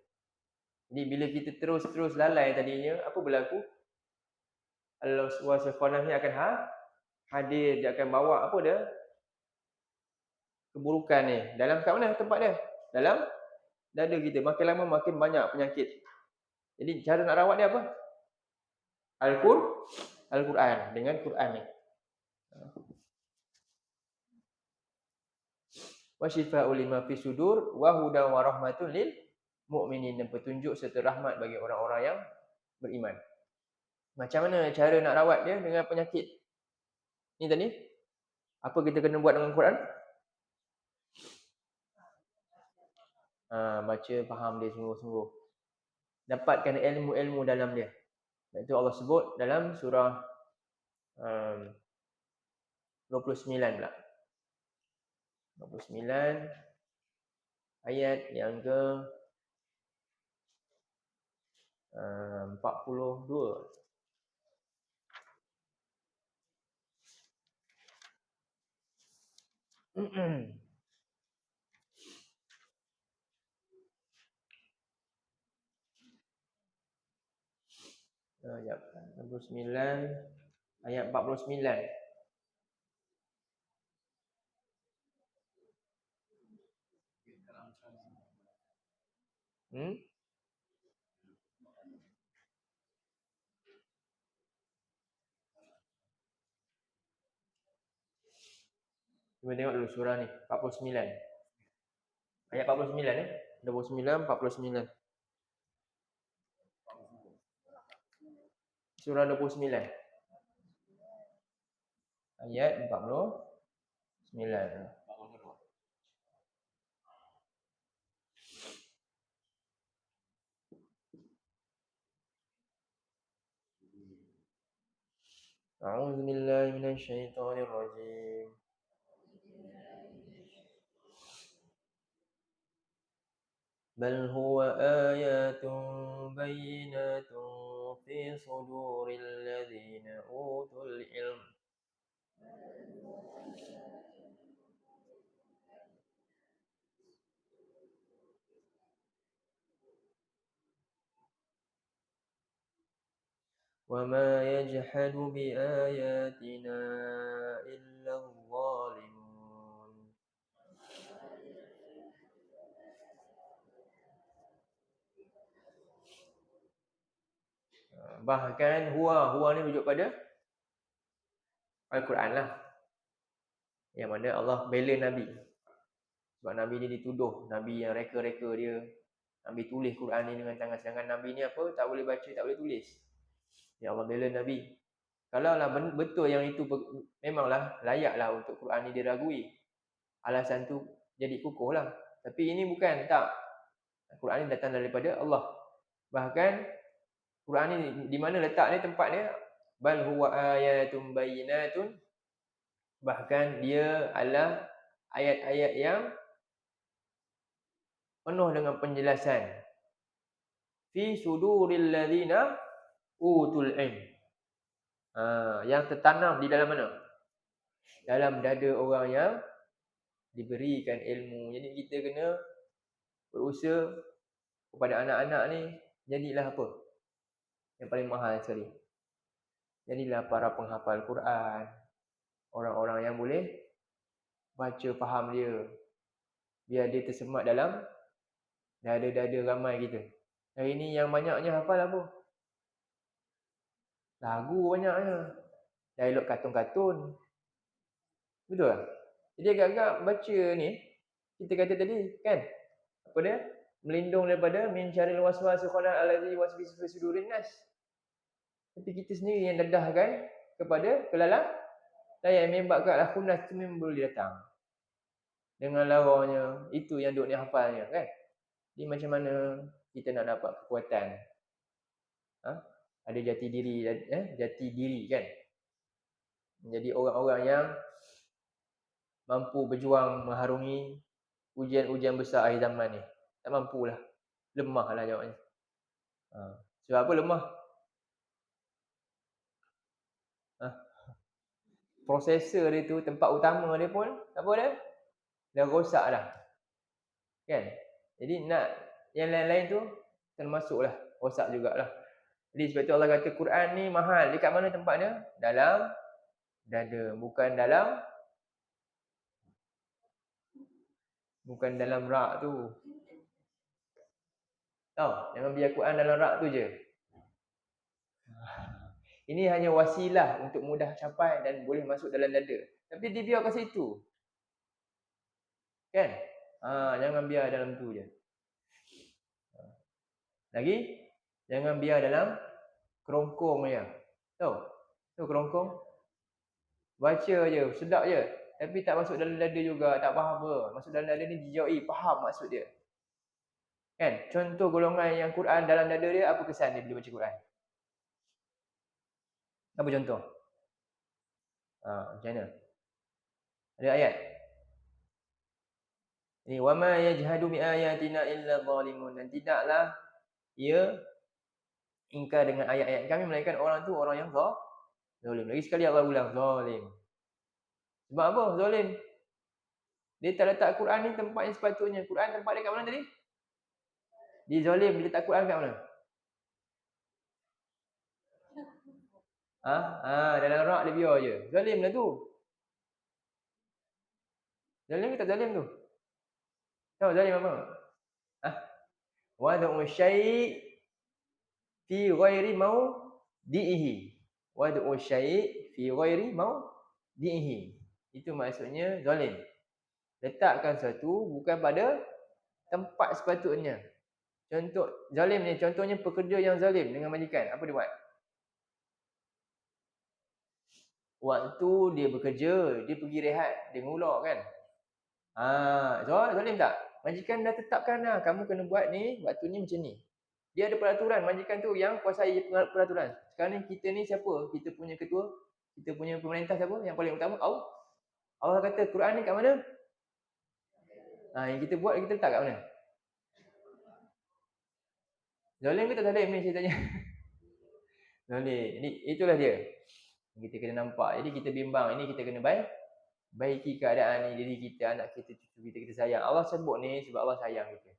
Jadi bila kita terus lalai tadinya, apa berlaku? Allah SWT ni akan hadir, dia akan bawa apa dia? Keburukan ni. Dalam kat mana tempat dia? Dalam dada kita. Makin lama makin banyak penyakit. Jadi cara nak rawat dia apa? Al-Quran. Dengan Quran ni. Wa syifa'ul lima fi sudur wa hudan wa rahmatul lil mu'minin, dan petunjuk serta rahmat bagi orang-orang yang beriman. Macam mana cara nak rawat dia dengan penyakit ni tadi? Apa kita kena buat dengan Quran? Baca, faham dia sungguh-sungguh. Dapatkan ilmu-ilmu dalam dia. Itu Allah sebut dalam surah 29 pula. 29 ayat yang ke 42. Ayat 69 ayat 49. Cuba tengok dulu surah ni 49. Ayat 49 29 49. Surah 29 ayat 49. A'udzu billahi minasyaitonir rajim. Bal huwa ayatun bayyinatun fi suduril ladzina utul ilm. وَمَا يَجْحَدُ بِآيَاتِنَا إِلَّا الظَّالِمُونَ. Bahkan huwa ni rujuk pada Al-Quran lah, yang mana Allah bela Nabi Sebab Nabi ni dituduh, Nabi yang reka-reka dia, Nabi tulis Quran ni dengan tangan, sedangkan Nabi ni apa? Tak boleh baca, tak boleh tulis. Ya Allah bela Nabi. Kalaulah betul yang itu memanglah layaklah untuk Quran ni diragui, alasan tu jadi kukuhlah. Tapi ini bukan, tak. Quran ni datang daripada Allah. Bahkan Quran ni di mana letak ni, tempat dia, bal huwa ayatun bayyinatun, bahkan dia adalah ayat-ayat yang penuh dengan penjelasan. Fi suduril ladzina utul ilm. Yang tertanam di dalam mana? Dalam dada orang yang diberikan ilmu. Jadi kita kena berusaha kepada anak-anak ni, jadilah apa? Yang paling mahal sekali. Jadilah para penghafal Quran. Orang-orang yang boleh baca faham dia. Biar dia tersemat dalam dada-dada ramai kita. Hari ni yang banyaknya hafal apa? Lagu banyaknya. Dialog kartun-kartun. Betul tak? Jadi agak-agak baca ni, kita kata tadi kan, apa dia? Melindung daripada min syarril waswasil khannas allazi yuwaswisu fi sudurin nas. Tapi kita sendiri yang dedahkan kepada kelala yang menyebabkan khunas tu memang boleh datang. Dengan laranya, itu yang duk ni hafalnya kan. Jadi macam mana kita nak dapat kekuatan? Ada jati diri kan. Menjadi orang-orang yang mampu berjuang mengharungi ujian-ujian besar akhir zaman ni. Tak mampulah. Lemahlah jawabnya. Sebab apa lemah? Prosesor dia tu, tempat utama dia pun, apa dia? Dah rosak dah. Kan? Jadi nak yang lain-lain tu, termasuklah rosak jugalah. Jadi sebab tu Allah kata Quran ni mahal. Dekat mana tempatnya? Dalam dada. Bukan dalam rak tu. Tahu? Jangan biar Quran dalam rak tu je. Ini hanya wasilah untuk mudah capai dan boleh masuk dalam dada. Tapi dibiar kat situ. Kan? Jangan biar dalam tu je. Lagi, jangan biar dalam kerongkong je. Tahu? Tahu kerongkong? Baca je, sedap je. Tapi tak masuk dalam dada juga, tak faham apa. Masuk dalam dada ni dijauhi, faham maksud dia. Kan? Contoh golongan yang Quran dalam dada dia, apa kesan dia bila baca Quran? Apa contoh? Macam mana? Ada ayat? Ini wama yajhadu bi ayatina illa zalimun, dan tidaklah ia ingkar dengan ayat-ayat kami melainkan orang tu orang yang zalim. Lagi sekali Allah ulang, zalim. Sebab apa zalim? Dia tak letak Quran ni tempat yang sepatutnya. Quran tempat dia kat mana tadi? Dia zalim, dia letak Quran kat mana? Dalam rak dia biar je. Zalim lah tu. Zalim ke tak zalim tu? Tahu zalim apa? Wad'u syai' fi ghairi maudihi. Wad'u syai' fi ghairi maudihi. Itu maksudnya zalim. Letakkan sesuatu bukan pada tempat sepatutnya. Contoh zalim ni, contohnya pekerja yang zalim dengan majikan. Apa dia buat? Waktu dia bekerja, dia pergi rehat, dia ngulak kan? Zalim tak? Majikan dah tetapkan dah, kamu kena buat ni, waktu ni macam ni. Dia ada peraturan, majikan tu yang kuasai peraturan. Sekarang ni kita ni siapa? Kita punya ketua, kita punya pemerintah siapa? Yang paling utama Allah. Allah kata Quran ni kat mana? Yang kita buat, kita letak kat mana? Zalim ke tak zalim ni saya tanya? Zalim. Jadi itulah dia. Kita kena nampak. Jadi kita bimbang, ini kita kena baiki keadaan ni, diri kita, anak kita, cucu kita, kita sayang. Allah sebut ni sebab Allah sayang kita.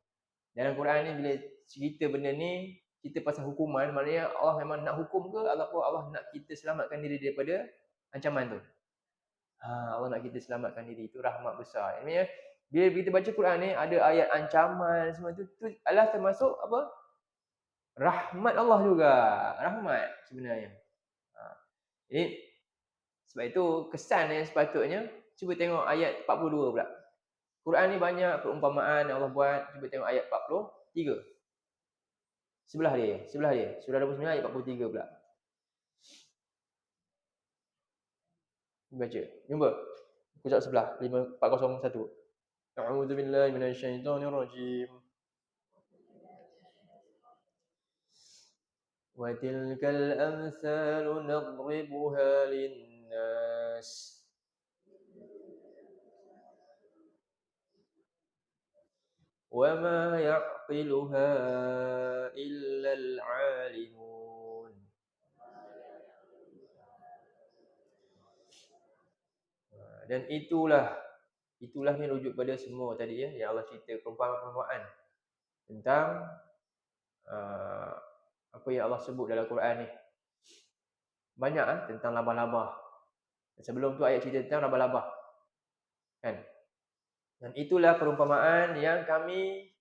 Dalam Quran ni bila cerita benda ni, kita pasal hukuman, maknanya Allah memang nak hukum ke ataupun Allah nak kita selamatkan diri daripada ancaman tu. Allah nak kita selamatkan diri, itu rahmat besar. Maksudnya bila kita baca Quran ni ada ayat ancaman semua tu adalah termasuk apa? Rahmat Allah juga. Rahmat sebenarnya. Jadi sebab itu kesan yang sepatutnya, cuba tengok ayat 42 pula. Quran ni banyak perumpamaan yang Allah buat. Cuba tengok ayat 43. Sebelah dia. Surah 29 ayat 43 pula. Baca. Jumpa. Kujak sebelah 5401. A'udzubillahi minasyaitonirrajim. Wa tilkal amsalu nadribuha linnas. Wa ma ya'qiluha illa al-'alimun. Dan itulah ni rujuk pada semua tadi ya, yang Allah cerita perumpamaan tentang apa yang Allah sebut dalam Quran ni. Banyak tentang labah-labah. Sebelum tu ayat cerita tentang labah-labah. Kan? Dan itulah perumpamaan yang kami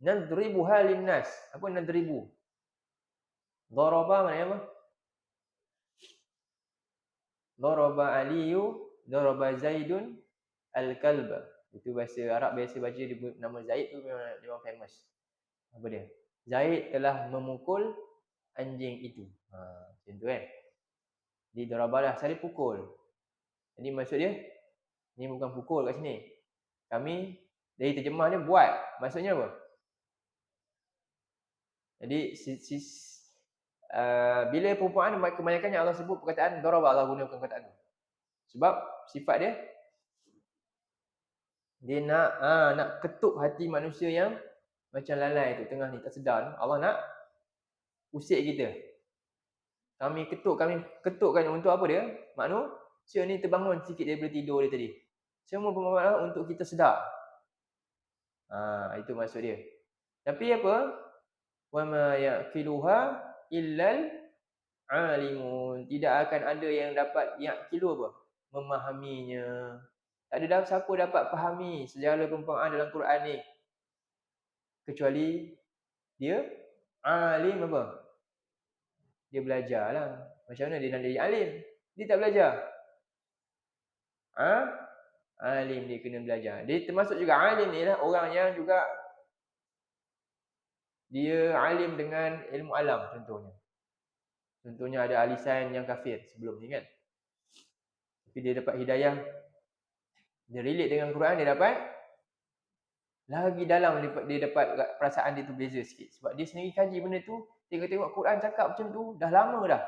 nadribuha linnas. Apa nadribu? Daraba maknanya apa? Daraba Aliyu, daraba Zaidun al-kalba. Itu bahasa Arab biasa baca nama Zaid tu memang famous. Apa dia? Zaid telah memukul anjing itu. Macam tu kan. Di darabalah, saya pukul. Jadi maksud dia, ni bukan pukul kat sini. Kami dari terjemah dia buat. Maksudnya apa? Jadi bila perumpamaan kebanyakan yang Allah sebut perkataan daraba, Allah gunakan perkataan tu. Sebab sifat dia nak ketuk hati manusia yang macam lalai tu tengah ni tak sedar. Allah nak usik kita. Kami ketukkan untuk apa dia? Manusia ni terbangun sikit daripada tidur dia tadi. Semua perumpamaan untuk kita sedar. Itu maksud dia. Tapi apa? Wa ma yaqiluha illal alimun. Tidak akan ada yang dapat yaqilu apa? Memahaminya. Tak ada siapa dapat fahami segala perumpamaan dalam Quran ni kecuali dia alim apa? Dia belajarlah. Macam mana dia nak jadi alim? Dia tak belajar. Alim dia kena belajar. Dia termasuk juga alim ni lah orang yang juga dia alim dengan ilmu alam contohnya. Contohnya ada ahli sains yang kafir sebelum ni kan. Tapi dia dapat hidayah. Dia relate dengan Quran, dia dapat lagi dalam, dia dapat perasaan dia tu beza sikit. Sebab dia sendiri kaji benda tu, tengok Quran cakap macam tu, dah lama dah.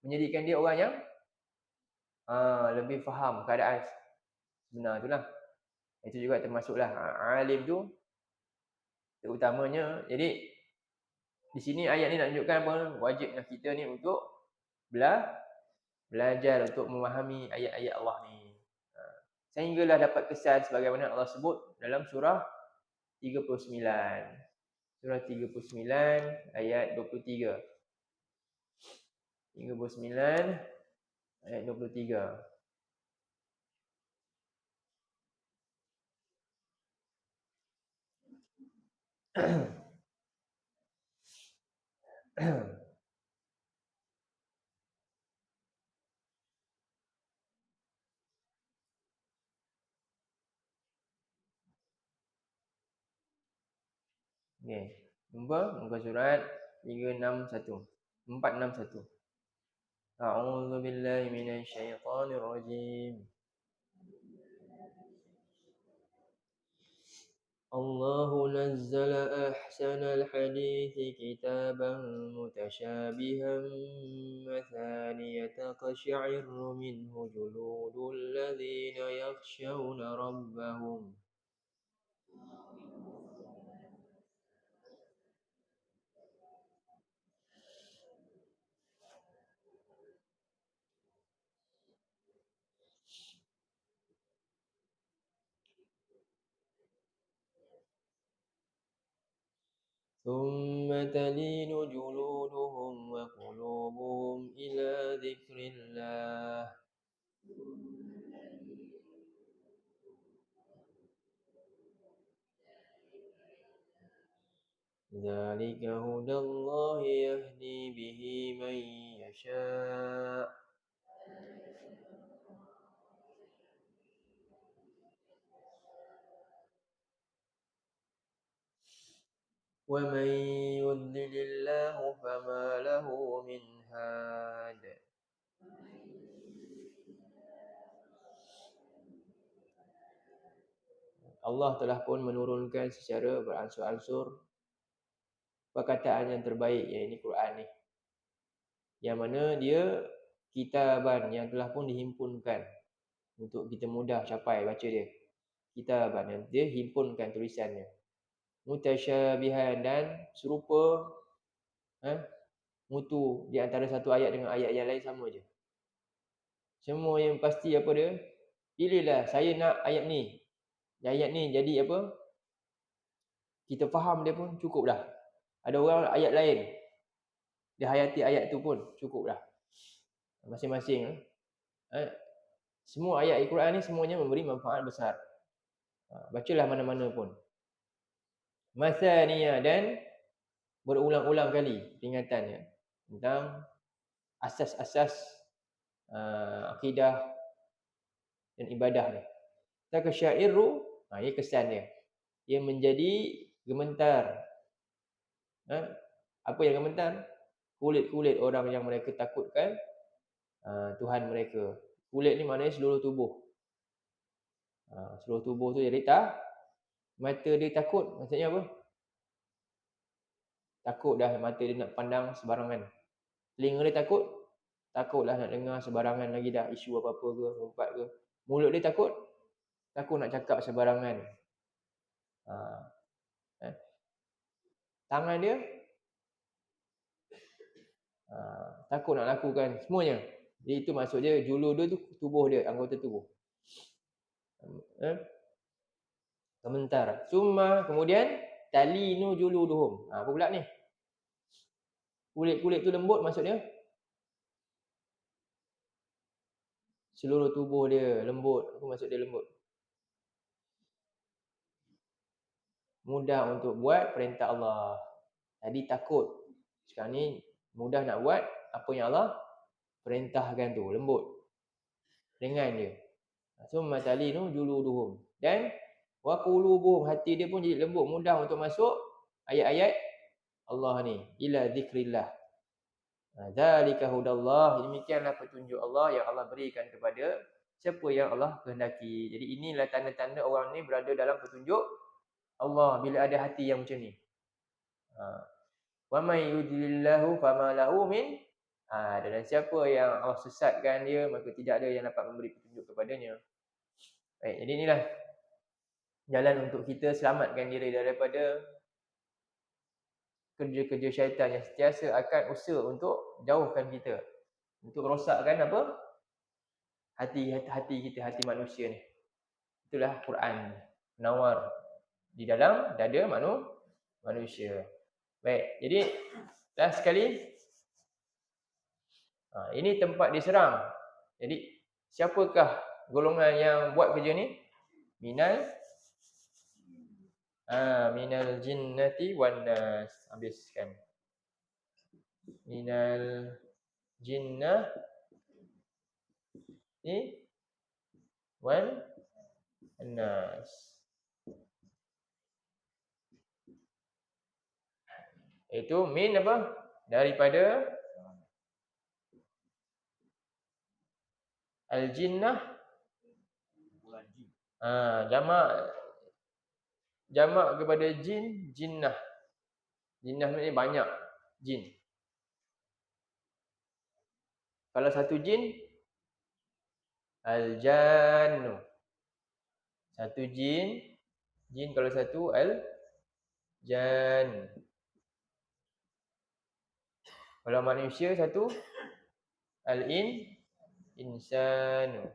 Menjadikan dia orang yang lebih faham keadaan sebenar tu lah. Itu juga termasuklah alim tu terutamanya. Jadi di sini ayat ni nak tunjukkan apa? Wajibnya kita ni untuk belajar untuk memahami ayat-ayat Allah ni. Sehinggalah dapat kesan sebagaimana Allah sebut dalam surah 39. Surah 39 ayat 23. 39 ayat 23. Okey. Muka surat 361. 461. A'udzu billahi minasyaitonir rajim. الله نزل أحسن الحديث كتابا متشابها مثانية تقشعر منه جلود الذين يخشون ربهم ثم تلين جلودهم وقلوبهم إلى ذكر الله ذلك هدى الله يهدي به من يشاء ومن يضلل الله فما له من هاد. Allah telah pun menurunkan secara beransur-ansur perkataan yang terbaik, iaitu Quran ni, yang mana dia kitaban yang telah pun dihimpunkan untuk kita mudah capai baca dia. Kitaban yang dia himpunkan tulisannya, mutasyabihan dan serupa, mutu di antara satu ayat dengan ayat yang lain sama je. Semua yang pasti apa dia? Pilihlah, saya nak ayat ni. Ayat ni jadi apa? Kita faham dia pun cukup dah. Ada orang ayat lain, dia hayati ayat tu pun cukup dah. Masing-masing. Semua ayat Al-Quran ni semuanya memberi manfaat besar. Bacalah mana-mana pun. Masaniyah, dan berulang-ulang kali peringatannya tentang asas-asas akidah dan ibadah ni. Takasyairu, ia kesan dia. Ia menjadi gemetar. Apa yang gemetar? Kulit-kulit orang yang mereka takutkan Tuhan mereka. Kulit ni maknanya seluruh tubuh. Seluruh tubuh tu jadi mata dia takut, maksudnya apa? Takut dah mata dia nak pandang sebarangan. Telinga dia takutlah nak dengar sebarangan lagi dah, isu apa-apa ke, rompat ke. Mulut dia takut nak cakap sebarangan. Tangan dia takut nak lakukan semuanya. Jadi itu maksud dia, julu dia tu tubuh dia, anggota tubuh. Komentar. Summa, kemudian talinu juluduhum. Apa pula ni? Kulit-kulit tu lembut maksudnya? Seluruh tubuh dia lembut. Apa maksud dia lembut? Mudah untuk buat perintah Allah. Tadi takut. Sekarang ni mudah nak buat apa yang Allah perintahkan tu. Lembut. Ringan dia. Summa talinu juluduhum. Dan wa qulubuhum, hati dia pun jadi lembut, mudah untuk masuk ayat-ayat Allah ni. Ila zikrillah. Dzalika hudallah. Demikianlah petunjuk Allah yang Allah berikan kepada siapa yang Allah kehendaki. Jadi inilah tanda-tanda orang ni berada dalam petunjuk Allah bila ada hati yang macam ni. Wa may yudlilillahu fama lahu min dan siapa yang Allah sesatkan dia, maka tidak ada yang dapat memberi petunjuk kepadanya. Baik, jadi inilah jalan untuk kita selamatkan diri daripada kerja-kerja syaitan yang sentiasa akan usaha untuk jauhkan kita, untuk rosakkan apa? Hati kita, hati manusia ni. Itulah Quran menawar di dalam dada manusia. Baik, jadi last sekali, ini tempat diserang. Jadi siapakah golongan yang buat kerja ni? Minal jinnati wan nas. Habiskan. Minal jinnah wan nas. Itu min apa? Daripada al-jinnah. Jamak kepada jin, jinnah. Jinnah ni banyak jin. Kalau satu jin, al-jannu. Satu jin kalau satu al-jan. Kalau manusia satu, insanu.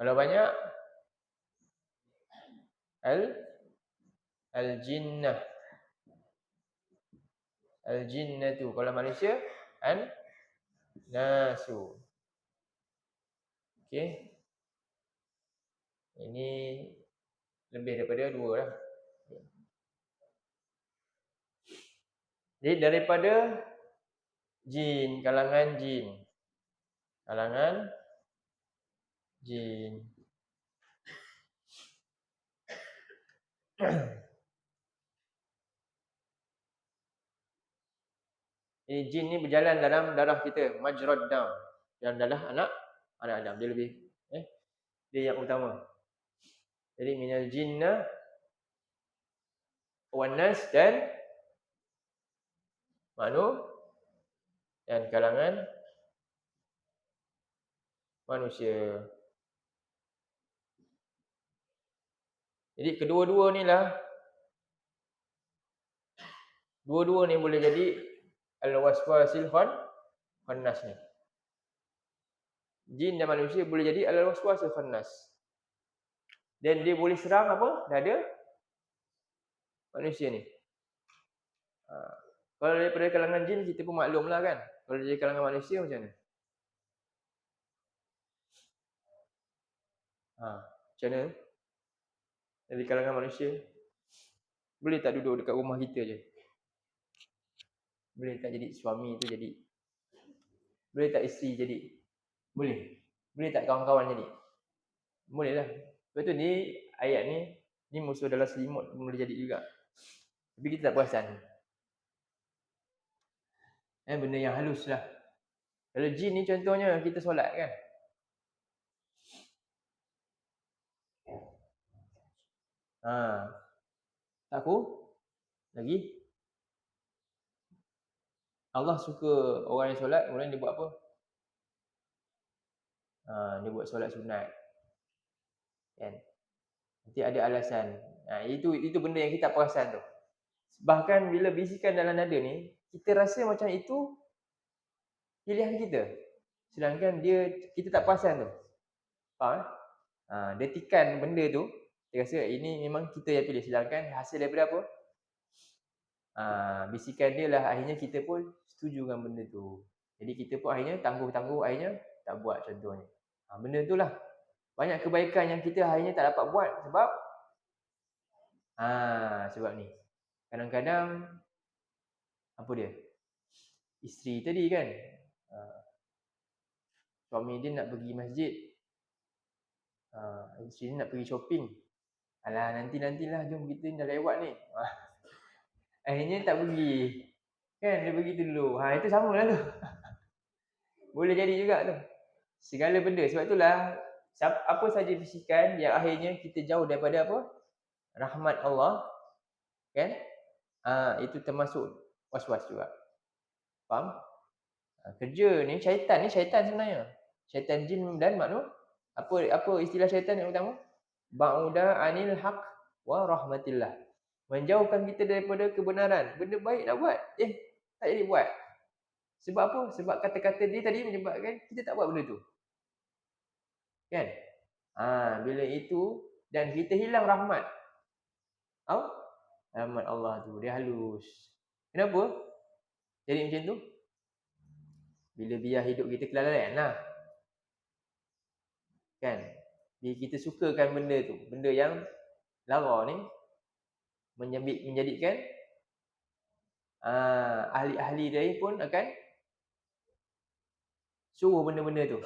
Kalau banyak, al-jinnah. Al-jinnatu. Kalau manusia, nasu. Okey. Ini lebih daripada 2 lah. Jadi daripada jin, kalangan jin. Ini jin ni berjalan dalam darah kita, majrad dam. Dalam darah anak Adam. Dia lebih dia yang utama. Jadi minal jinna wan nas dan dan kalangan manusia. Jadi kedua-dua ni boleh jadi al-waswasil khannas ni. Jin dan manusia boleh jadi al-waswasil khannas. Dan dia boleh serang apa? Dada manusia ni. Kalau daripada kalangan jin kita pun maklumlah kan. Kalau dari kalangan manusia macam mana? Macam mana? Dari kalangan manusia boleh tak duduk dekat rumah kita je? Boleh tak jadi suami tu jadi? Boleh tak isteri jadi? Boleh. Boleh tak kawan-kawan jadi? Boleh lah. Sebab tu ni ayat ni musuh dalam selimut pun boleh jadi juga. Tapi kita tak perasan. Benda yang halus lah. Kalau jin ni contohnya kita solat kan. Aku lagi Allah suka orang yang solat, kemudian dia buat apa? Dia buat solat sunat. Kan? Nanti ada alasan. Itu benda yang kita perasan tu. Bahkan bila bisikan dalam nada ni, kita rasa macam itu pilihan kita. Sedangkan kita tak perasan tu. Faham? Dia tekan benda tu, dia rasa ini memang kita yang pilih. Sedangkan hasil daripada apa? Bisikan dia lah akhirnya kita pun setuju dengan benda tu. Jadi kita pun akhirnya tangguh-tangguh akhirnya tak buat contohnya. Benda tu lah. Banyak kebaikan yang kita akhirnya tak dapat buat sebab ni. Kadang-kadang apa dia? Isteri tadi kan. Suami dia nak pergi masjid. Isteri dia nak pergi shopping. Alah nantilah jom kita dah lewat ni. Akhirnya tak pergi. Kan dia pergi dulu. Itu sama lah tu. Boleh jadi juga tu. Segala benda. Sebab itulah apa saja bisikan yang akhirnya kita jauh daripada apa? Rahmat Allah. Kan? Itu termasuk was-was juga. Faham? Kerja ni syaitan sebenarnya. Syaitan jin dan maklum. Apa istilah syaitan yang utama? Ba'uda anil haq wa rahmatillah. Menjauhkan kita daripada kebenaran. Benda baik nak buat. Tak jadi buat. Sebab apa? Sebab kata-kata dia tadi menyebabkan kita tak buat benda tu. Kan? Bila itu dan kita hilang rahmat. Rahmat Allah tu. Dia halus. Kenapa? Jadi macam tu? Bila biar hidup kita kelalaian lah. Kan? Bila kita sukakan benda tu. Benda yang lara ni. Menjadikan ahli-ahli dia pun akan suruh benda-benda tu.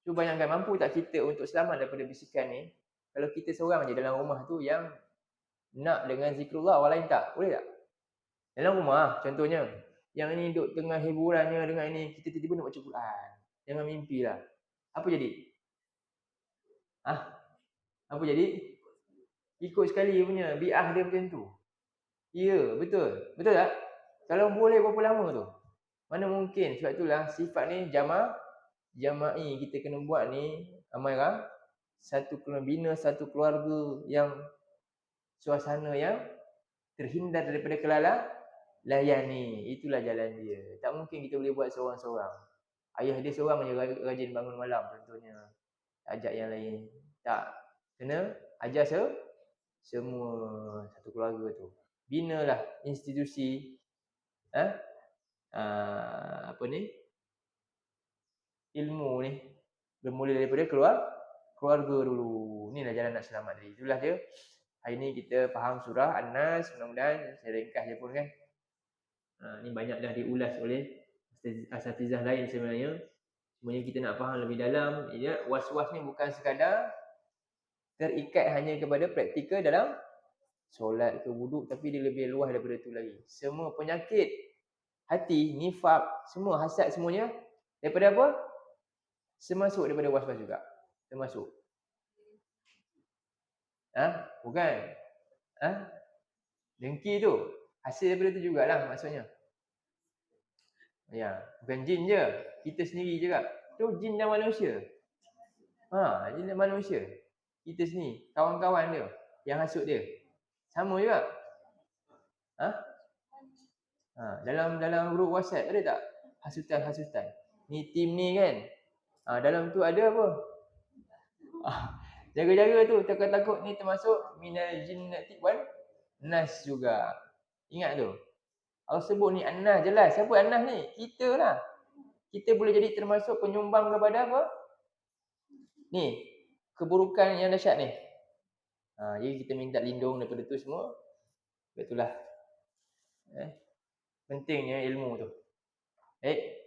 Cuba bayangkan mampu tak kita untuk selamat daripada bisikan ni. Kalau kita seorang je dalam rumah tu yang nak dengan zikrullah, orang lain tak. Boleh tak? Dalam rumah contohnya. Yang ini duduk tengah hiburannya dengan ini. Kita tiba-tiba nak baca Quran. Jangan mimpi lah. Apa jadi? Apa jadi? Ikut sekali punya. Bi'ah dia macam tu. Ya, betul. Betul tak? Kalau boleh berapa lama tu? Mana mungkin. Sebab itulah sifat ni jama'i kita kena buat ni. Amairah. Bina satu keluarga yang suasana yang terhindar daripada kelalaian ni. Itulah jalan dia. Tak mungkin kita boleh buat seorang-seorang. Ayah dia seorang je rajin bangun malam contohnya. Ajak yang lain. Tak. Kena ajar semua satu keluarga tu. Binalah institusi ilmu ni. Bermula daripada keluarga dulu. Inilah jalan nak selamat diri. Itulah dia. Hari ni kita faham surah An-Nas. Mudah-mudahan saya ringkas je pun kan. Ni banyak dah diulas oleh asatizah lain sebenarnya. Sebenarnya kita nak faham lebih dalam. Was-was ni bukan sekadar terikat hanya kepada praktikal dalam solat ke wuduk. Tapi dia lebih luas daripada itu lagi. Semua penyakit hati, nifaq, semua hasad semuanya daripada apa? Termasuk daripada was-was juga. Termasuk. Bukan. Dengki tu hasil daripada tu jugalah maksudnya. Ya, bukan jin je, kita sendiri juga. Tu jin dan manusia. Jin dan manusia. Kita sendiri, kawan-kawan dia yang hasut dia. Sama juga. Dalam grup WhatsApp ada tak hasutan-hasutan? Ni tim ni kan. Dalam tu ada apa? Jaga-jaga tu, takut-takut ni termasuk minal jinnati wan nas juga. Ingat tu. Allah sebut ni An-Nas jelas. Siapa An-Nas ni? Kita lah. Kita boleh jadi termasuk penyumbang kepada apa? Ni, keburukan yang dahsyat ni. Jadi kita minta lindung daripada tu semua. Betullah. Pentingnya ilmu tu.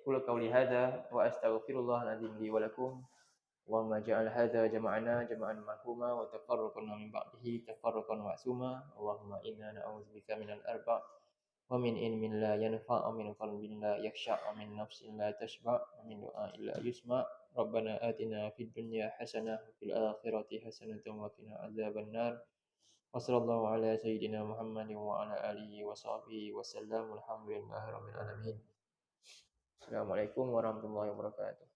Qul qawli hadza wa astaghfirullahal azim li wa lakum. Allahumma ja'al hadza jama'ana jama'an marhuma wa tafarraqna min ba'dihi tafarraqan ma'suma. Allahumma inna na'udzubika minal arba' wa min ilmin la yanfa' wa min qalbin la yakhsha' wa min nafsin la tashba' wa min du'a'in la yusma'. Rabbana atina fid dunya hasanah wa fil akhirati hasanatan wa qina adzabannar. Wa sallallahu ala sayyidina Muhammadin wa ala alihi wa sahbihi wa sallam. Alhamdulillahirabbil alamin. Assalamualaikum warahmatullahi wabarakatuh.